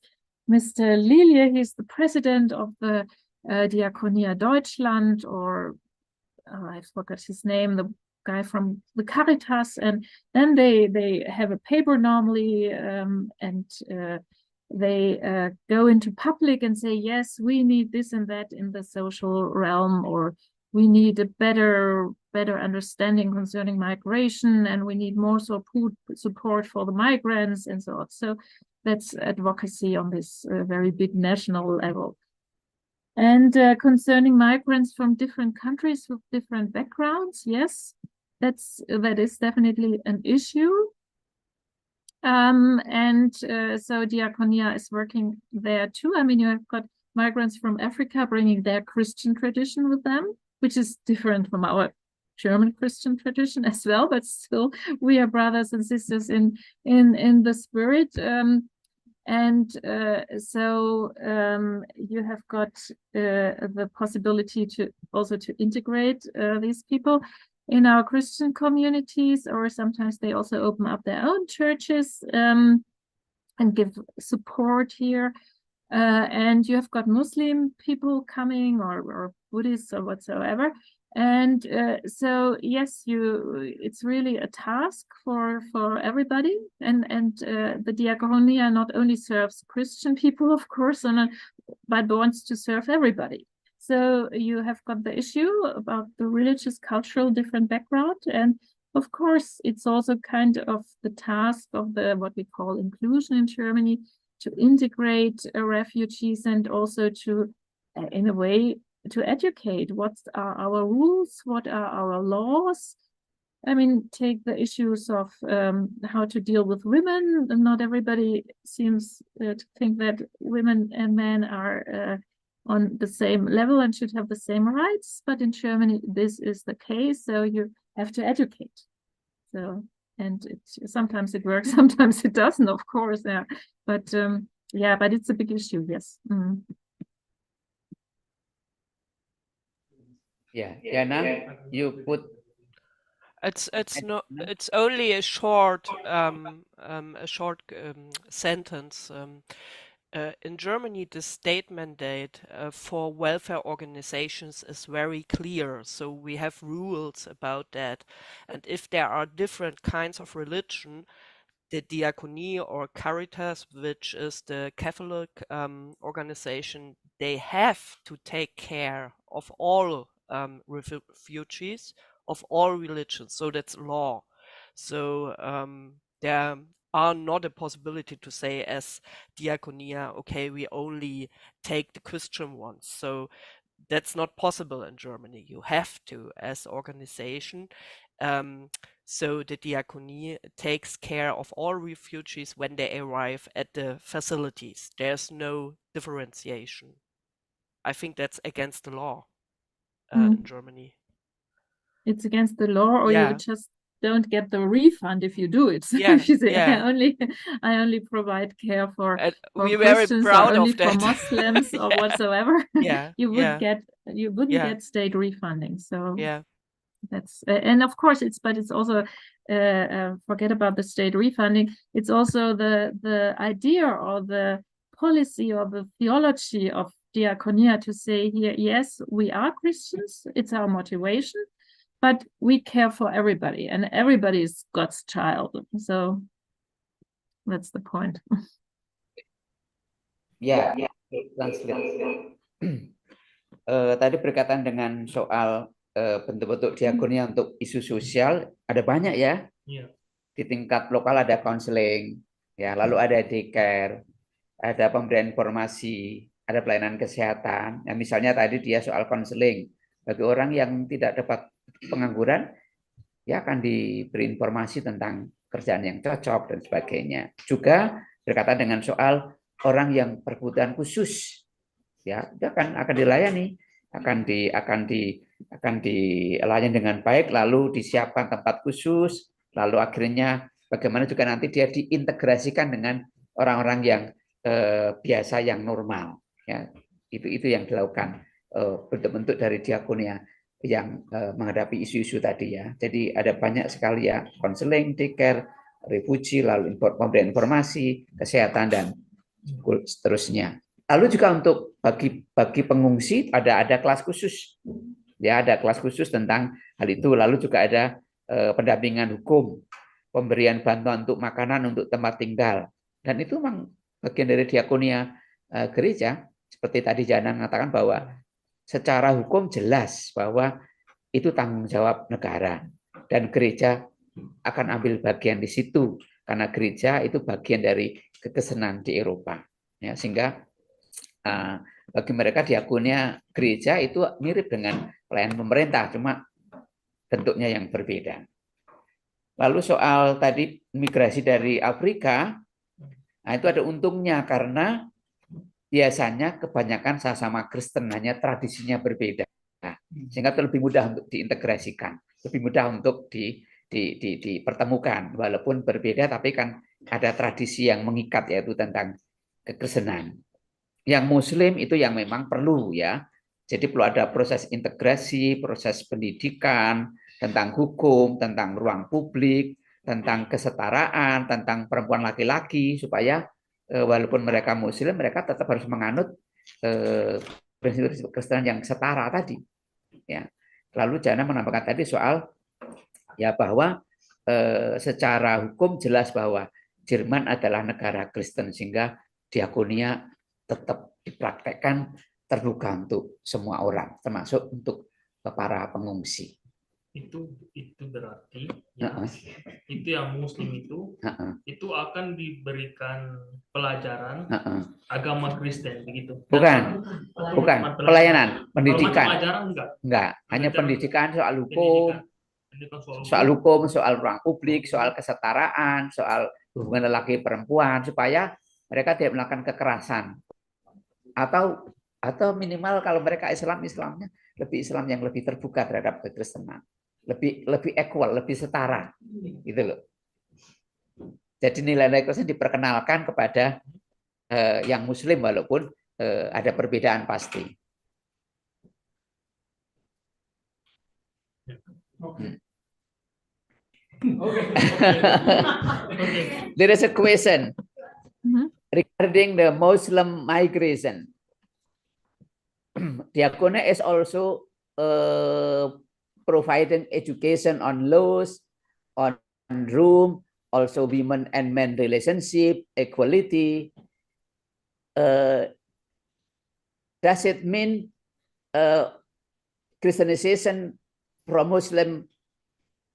Mr. Lilie, he's the president of the Diaconia Deutschland, or I forgot his name, the guy from the Caritas, and then they have a paper normally, and they go into public and say, yes, we need this and that in the social realm, or we need a better understanding concerning migration, and we need more support for the migrants and so on. So that's advocacy on this very big national level. And concerning migrants from different countries with different backgrounds, yes, that is definitely an issue. So Diaconia is working there too. I mean, you have got migrants from Africa bringing their Christian tradition with them, which is different from our German Christian tradition as well, but still we are brothers and sisters in the spirit. So you have got the possibility to also to integrate these people in our Christian communities, or sometimes they also open up their own churches and give support here. And you have got Muslim people coming, or Buddhists or whatsoever. And so yes, it's really a task for everybody, and the Diaconia not only serves Christian people, of course, but wants to serve everybody. So you have got the issue about the religious, cultural, different background, and of course it's also kind of the task of the what we call inclusion in Germany, to integrate refugees, and also to, in a way, to educate what are our rules, what are our laws, I mean, take the issues of how to deal with women. Not everybody seems to think that women and men are on the same level and should have the same rights. But in Germany, this is the case. So you have to educate. So, and sometimes it works, sometimes it doesn't, of course. Yeah, but yeah, but it's a big issue. Yes. Mm. Yeah, Jana, you put It's only a short sentence. In Germany, the state mandate for welfare organizations is very clear. So we have rules about that. And if there are different kinds of religion, the Diaconia or Caritas, which is the Catholic organization, they have to take care of all refugees of all religions. So that's law. So there are not a possibility to say as Diaconia, okay, we only take the Christian ones. So that's not possible in Germany. You have to, as organization. So the Diaconia takes care of all refugees when they arrive at the facilities. There's no differentiation. I think that's against the law in Germany. It's against the law, or Yeah. you just don't get the refund if you do it. So Yeah, if you say, yeah. I only provide care for We're very Christians or proud only of for that. Muslims or Yeah. whatsoever, Yeah, you yeah, wouldn't yeah, get state refunding. So yeah. that's and of course it's also forget about the state refunding. It's also the idea or the policy or the theology of Diaconia to say here, yes, we are Christians, it's our motivation, but we care for everybody and everybody is God's child. So that's the point. ya, translate. Tadi berkaitan dengan soal bentuk-bentuk diakonia untuk isu sosial, ada banyak ya. Iya. Di tingkat lokal ada konseling, ya, lalu ada daycare, ada pemberian informasi, ada pelayanan kesehatan. Ya, misalnya tadi dia soal konseling, bagi orang yang tidak dapat pengangguran, ya akan diberi informasi tentang kerjaan yang cocok dan sebagainya. Juga berkaitan dengan soal orang yang berkebutuhan khusus, ya dia akan dilayani, akan dilayani dengan baik, lalu disiapkan tempat khusus, lalu akhirnya bagaimana juga nanti dia diintegrasikan dengan orang-orang yang biasa yang normal, ya itu yang dilakukan bentuk-bentuk dari diakonia yang menghadapi isu-isu tadi ya. Jadi ada banyak sekali ya, konseling, daycare, refugee, lalu pemberian informasi, kesehatan dan seterusnya. Lalu juga untuk bagi pengungsi ada kelas khusus, ya ada kelas khusus tentang hal itu. Lalu juga ada pendampingan hukum, pemberian bantuan untuk makanan, untuk tempat tinggal, dan itu memang bagian dari diakonia gereja. Seperti tadi Jana mengatakan bahwa secara hukum jelas bahwa itu tanggung jawab negara dan gereja akan ambil bagian di situ karena gereja itu bagian dari kekesenan di Eropa, ya, sehingga bagi mereka diakonia gereja itu mirip dengan pelayanan pemerintah, cuma bentuknya yang berbeda. Lalu soal tadi migrasi dari Afrika, nah itu ada untungnya karena biasanya kebanyakan sama Kristen, hanya tradisinya berbeda, sehingga itu lebih mudah untuk diintegrasikan, lebih mudah untuk dipertemukan, walaupun berbeda tapi kan ada tradisi yang mengikat, yaitu tentang kekristenan. Yang Muslim itu yang memang perlu ya, jadi perlu ada proses integrasi, proses pendidikan tentang hukum, tentang ruang publik, tentang kesetaraan, tentang perempuan laki-laki, supaya walaupun mereka Muslim, mereka tetap harus menganut prinsip Kristen yang setara tadi. Ya. Lalu Jana menambahkan tadi soal ya bahwa secara hukum jelas bahwa Jerman adalah negara Kristen, sehingga diakonia tetap dipraktekkan terbuka untuk semua orang, termasuk untuk para pengungsi. Itu berarti ya, itu yang Muslim itu akan diberikan pelajaran agama Kristen begitu. Bukan pelayanan, pendidikan. Pelajaran Enggak, hanya pendidikan soal hukum, soal hukum, soal ruang publik, soal kesetaraan, soal hubungan lelaki perempuan, supaya mereka tidak melakukan kekerasan, atau minimal kalau mereka Islamnya lebih Islam yang lebih terbuka terhadap kekristenan, lebih equal, lebih setara, gitu loh. Jadi nilai-nilai Kristen diperkenalkan kepada yang Muslim walaupun ada perbedaan pasti. There is a question regarding the Muslim migration. Diaconia is also providing education on laws, on room, also women and men relationship, equality. Does it mean Christianization from Muslim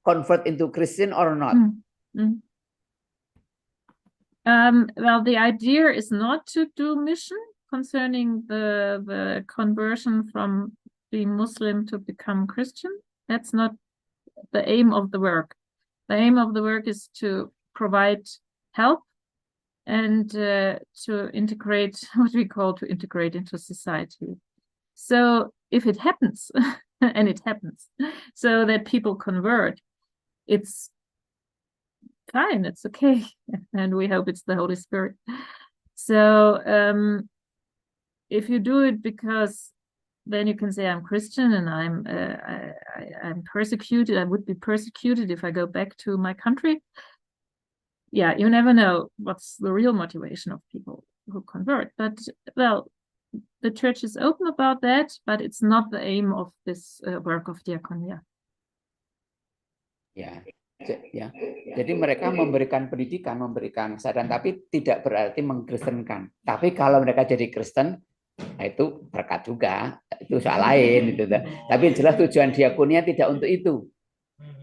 convert into Christian or not? Well, the idea is not to do mission concerning the conversion from being Muslim to become Christian. That's not the aim of the work. The aim of the work is to provide help and to integrate, what we call to integrate into society. So if it happens, and it happens, so that people convert, it's fine, it's okay. And we hope it's the Holy Spirit. So if you do it because then you can say I'm Christian and I'm persecuted, I would be persecuted if I go back to my country. Yeah, you never know what's the real motivation of people who convert. But, well, the church is open about that, but it's not the aim of this work of Diaconia. Ya, jadi mereka memberikan pendidikan, memberikan kesadaran, tapi tidak berarti mengkristenkan. Tapi kalau mereka jadi Kristen, nah itu berkat juga, itu soal lain. Gitu. Tapi jelas tujuan Diaconia tidak untuk itu.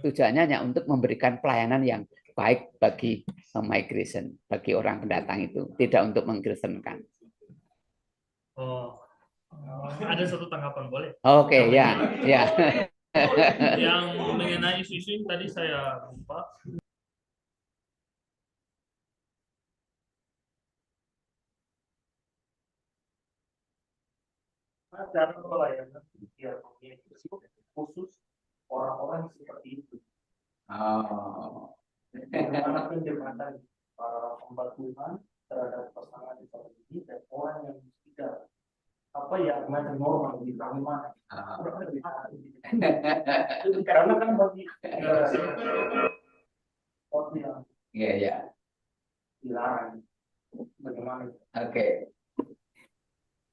Tujuannya hanya untuk memberikan pelayanan yang baik bagi migration, bagi orang pendatang itu, tidak untuk mengkristenkan. Oh, ada satu tanggapan boleh? Oke, ya. Yang mengenai isu-isu tadi saya lupa. Cara pelayanan Diaconia khusus orang-orang seperti itu. Bagaimana penjelasan para hamba Tuhan terhadap pasangan seperti ini dan orang yang tidak macam normal di mana? Karena kan bagi orang yang dilarang, bagaimana? Okay.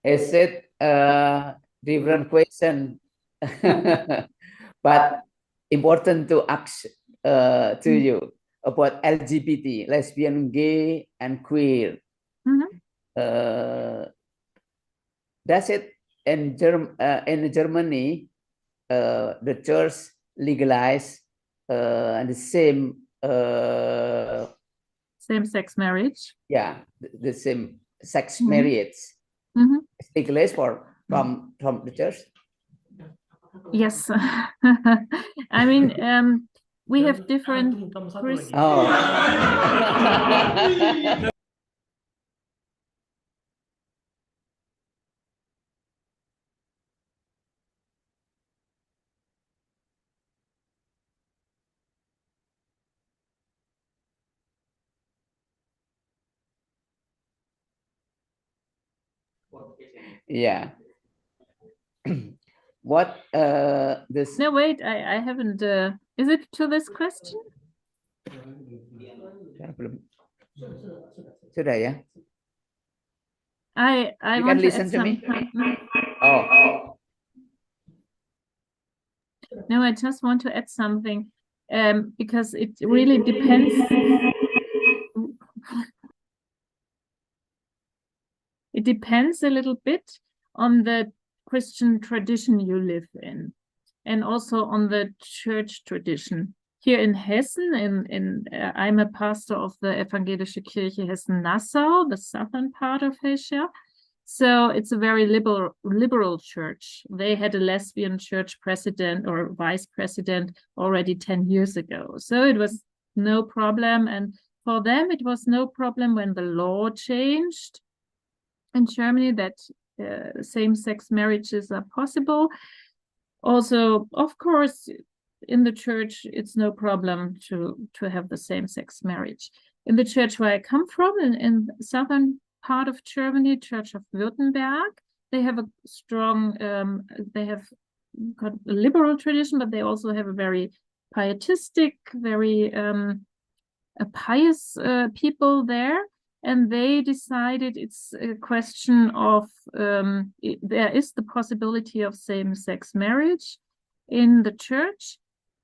Is it a different question? But important to ask to you about LGBT, lesbian, gay, and queer. Does it in Germany the church legalize the same-sex marriage? Yeah, the same sex marriage. It's legalized from the church. Yes. I mean, we have different. Yeah. What this? No, wait. I haven't. Is it to this question? Sudah ya. I you want can listen to me. Oh. No, I just want to add something because it really depends. It depends a little bit on the Christian tradition you live in, and also on the church tradition. Here in Hessen, I'm a pastor of the Evangelische Kirche Hessen-Nassau, the southern part of Hesse. So it's a very liberal church. They had a lesbian church president or vice president already 10 years ago. So it was no problem. And for them, it was no problem when the law changed in Germany that same-sex marriages are possible. Also, of course, in the church, it's no problem to have the same-sex marriage. In the church where I come from, in southern part of Germany, Church of Württemberg, they have a strong, they have got a liberal tradition, but they also have a very pietistic, very pious people there. And they decided it's a question of, there is the possibility of same-sex marriage in the church,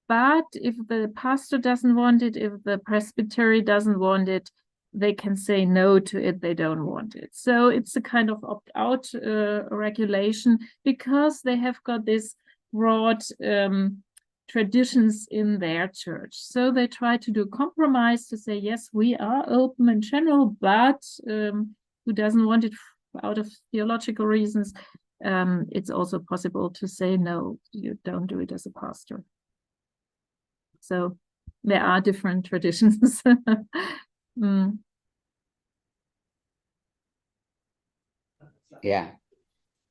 but if the pastor doesn't want it, if the presbytery doesn't want it, they can say no to it, they don't want it. So it's a kind of opt-out regulation because they have got this broad traditions in their church. So they try to do compromise to say, yes, we are open in general, but who doesn't want it out of theological reasons, it's also possible to say, no, you don't do it as a pastor. So there are different traditions. Ya,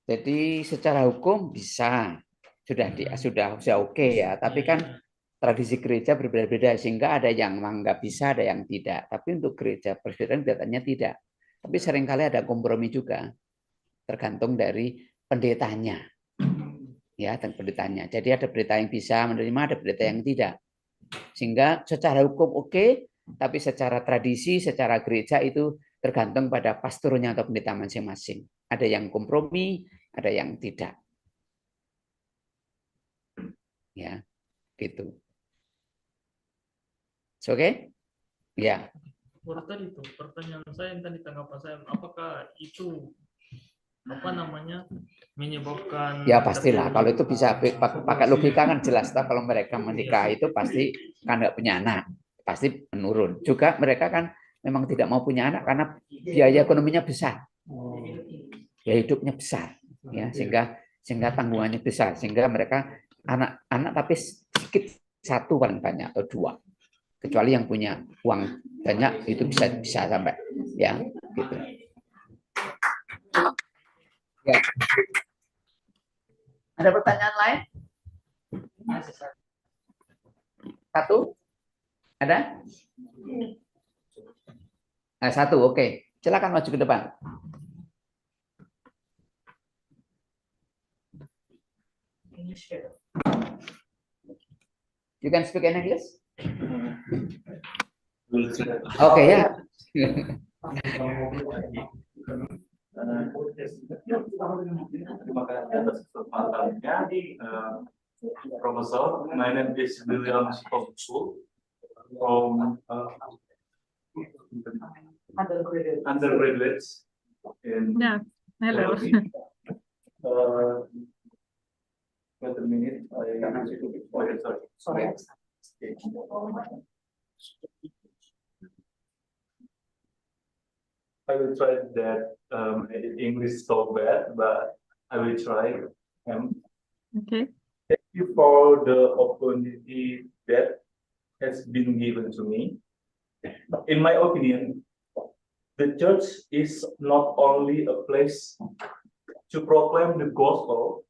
jadi secara hukum bisa sudah oke ya, tapi kan tradisi gereja berbeda-beda sehingga ada yang nggak bisa, ada yang tidak. Tapi untuk gereja Presbyterian kelihatannya tidak. Tapi seringkali ada kompromi juga, tergantung dari pendetanya, ya, dan pendetanya. Jadi ada pendeta yang bisa menerima, ada pendeta yang tidak. Sehingga secara hukum oke, tapi secara tradisi, secara gereja itu tergantung pada pastornya atau pendeta masing-masing. Ada yang kompromi, ada yang tidak. Ya, gitu. Oke? Ya. Tadi itu pertanyaan saya yang tadi tanggapan saya, apakah itu menyebabkan? Ya pastilah, kalau itu bisa pakai logika kan jelas. Kalau mereka menikah itu pasti kan nggak punya anak, pasti menurun. Juga mereka kan memang tidak mau punya anak karena biaya ekonominya besar, biaya hidupnya besar, ya sehingga tanggungannya besar, sehingga mereka anak tapi sedikit, satu paling banyak atau dua, kecuali yang punya uang banyak itu bisa sampai, ya gitu. Ya. Ada pertanyaan lain? Satu? Ada? Nah, satu, oke. Silakan maju ke depan. You can speak in English? Okay, ya. Terima kasih atas kesempatannya, Profesor. My name is William from undergraduates. Yeah, hello. Wait a minute. Sorry. I will try that. English so bad, but I will try. Okay. Thank you for the opportunity that has been given to me. In my opinion, the church is not only a place to proclaim the gospel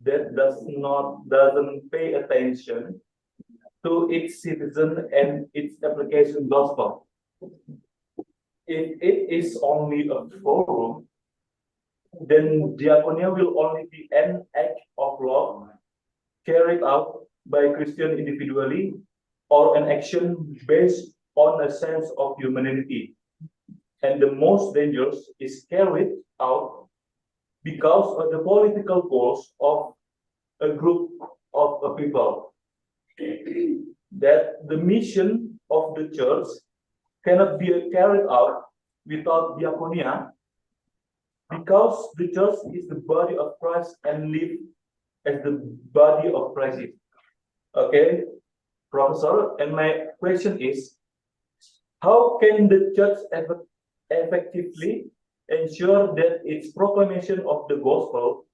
that doesn't pay attention to its citizen and its application gospel. If it is only a forum, then Diaconia will only be an act of love carried out by Christians individually or an action based on a sense of humanity. And the most dangerous is carried out because of the political goals of a group of people. That the mission of the church cannot be carried out without Diaconia, because the church is the body of Christ and live as the body of Christ. Okay, Professor, and my question is, how can the church effectively ensure that its proclamation of the gospel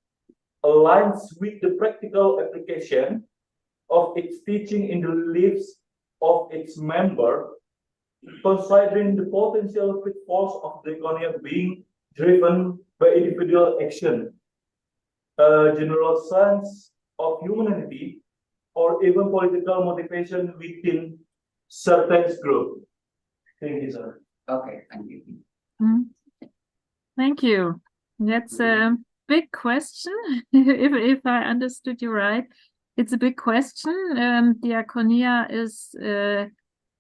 aligns with the practical application of its teaching in the lives of its member, considering the potential pitfalls of Diaconia being driven by individual action, a general sense of humanity, or even political motivation within certain group. Thank you, sir. Okay, thank you. Thank you. That's a big question. If I understood you right, it's a big question. Diaconia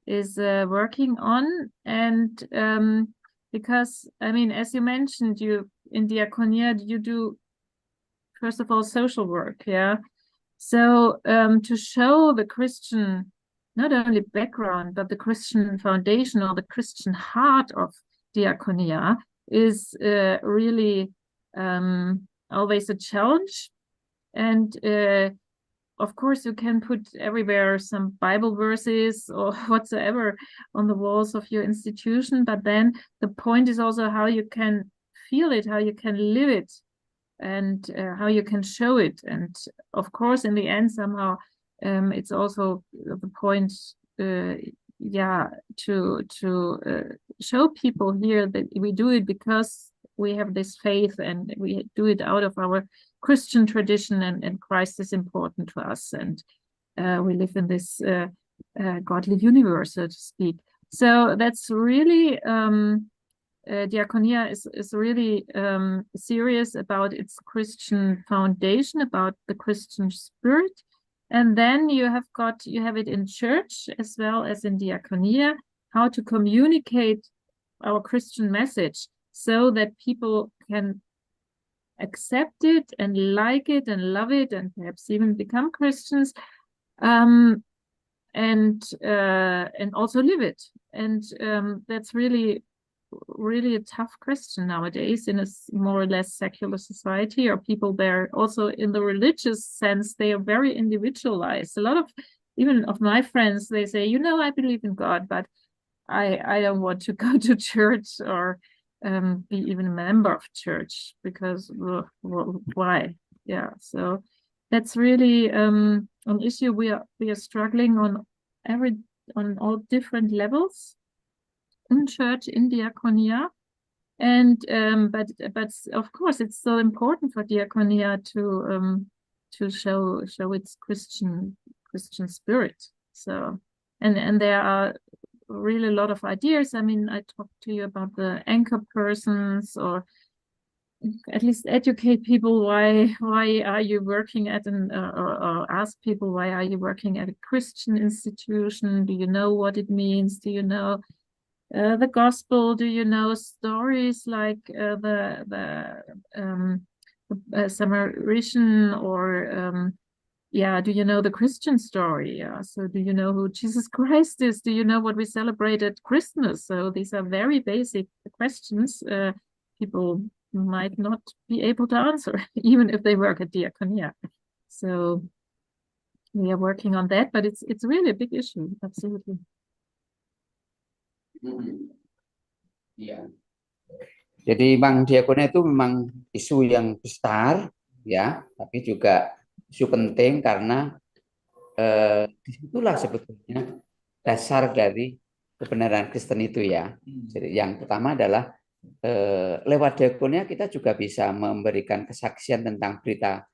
is working on, and because I mean, as you mentioned, you in Diaconia you do first of all social work, yeah. So to show the Christian, not only background, but the Christian foundation or the Christian heart of Diaconia is really always a challenge. And of course, you can put everywhere some Bible verses or whatsoever on the walls of your institution, but then the point is also how you can feel it, how you can live it, and how you can show it. And of course, in the end, somehow it's also the point, yeah, to show people here that we do it because we have this faith and we do it out of our Christian tradition, and Christ is important to us, and we live in this godly universe, so to speak. So that's really Diaconia is really serious about its Christian foundation, about the Christian spirit, and then you have it in church as well as in Diaconia, how to communicate our Christian message so that people can accept it and like it and love it and perhaps even become Christians, and also live it. And that's really a tough question nowadays in a more or less secular society, or people there also in the religious sense, they are very individualized. A lot of even of my friends, they say, you know, I believe in God, but I don't want to go to church or be even a member of church because why? Yeah, so that's really an issue we are struggling on all different levels in church, in Diaconia, and but of course it's so important for Diaconia to show its Christian spirit. So and there are really a lot of ideas. I mean, I talked to you about the anchor persons, or at least educate people why are you working at or ask people why are you working at a Christian institution? Do you know what it means? Do you know the gospel? Do you know stories like the Samaritan, or yeah, do you know the Christian story? Yeah, so do you know who Jesus Christ is? Do you know what we celebrate at Christmas? So these are very basic questions people might not be able to answer, even if they work at Diaconia. So we are working on that, but it's really a big issue, absolutely. Iya. Jadi memang Diakonia itu memang isu yang besar, ya, tapi juga isu penting karena disitulah sebetulnya dasar dari kebenaran Kristen itu, ya. Jadi yang pertama adalah lewat Diakonia kita juga bisa memberikan kesaksian tentang berita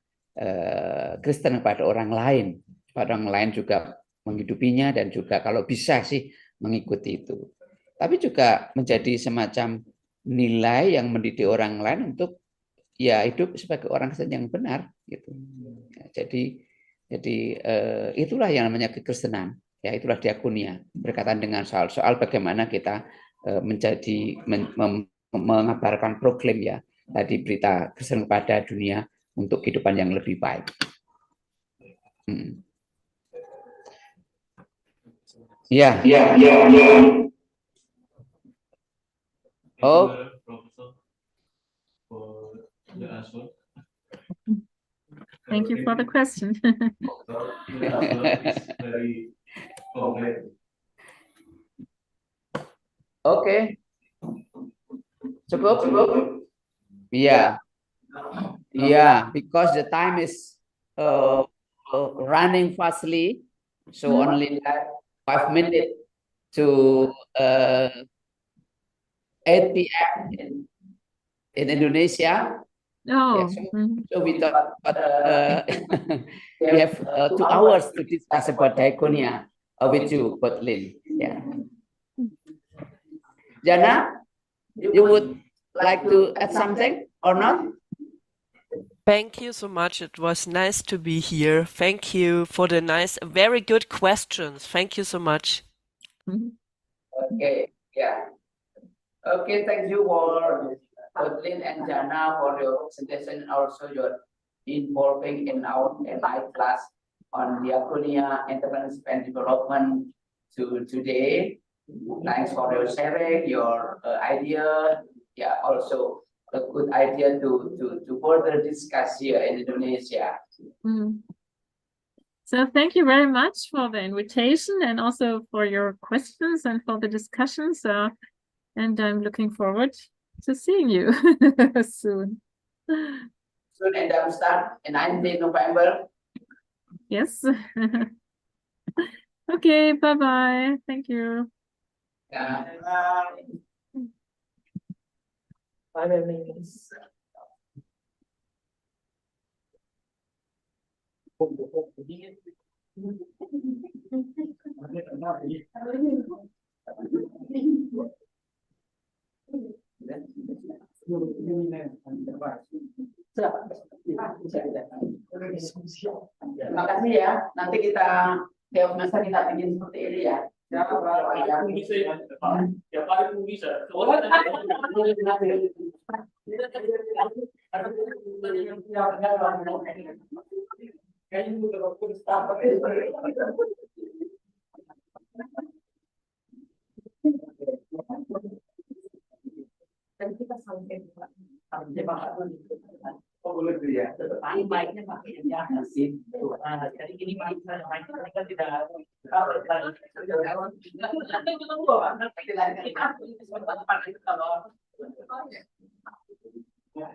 Kristen kepada orang lain. Orang lain juga menghidupinya dan juga kalau bisa sih mengikuti itu. Tapi juga menjadi semacam nilai yang mendidik orang lain untuk ya hidup sebagai orang Kristen yang benar gitu. Ya, jadi itulah yang namanya kekristenan, ya itulah Diakonia, berkaitan dengan soal bagaimana kita mengabarkan proklaim ya tadi berita Kristen kepada dunia untuk kehidupan yang lebih baik. Ya. Oh. Thank you for the question. Okay. Cukup? Yeah. Yeah, because the time is running fastly, so only like 5 minutes to 8 p.m. in Indonesia. Oh, Yeah, so we thought we have 2 hours to discuss about Diaconia with you, Kotlin. Yeah. Jana, you would like to add something or not? Thank you so much. It was nice to be here. Thank you for the nice, very good questions. Thank you so much. Okay, yeah. Okay, thank you for Kotlin and Jana for your presentation. Also, you're involving in our live class on Diaconia, Entrepreneurship and Development today. Thanks for your sharing, your idea. Yeah, also a good idea to further discuss here in Indonesia. So thank you very much for the invitation and also for your questions and for the discussion. So, and I'm looking forward to seeing you soon. Soon, and start in 19 November. Yes. Okay, bye-bye. Thank you. Yeah. Terima kasih ya. Nanti kita tiap masa kita bikin seperti ini ya. Dan kita sampai boleh ya. Baiknya pakai yang sih. Jadi gini Pak, kita tidak ya.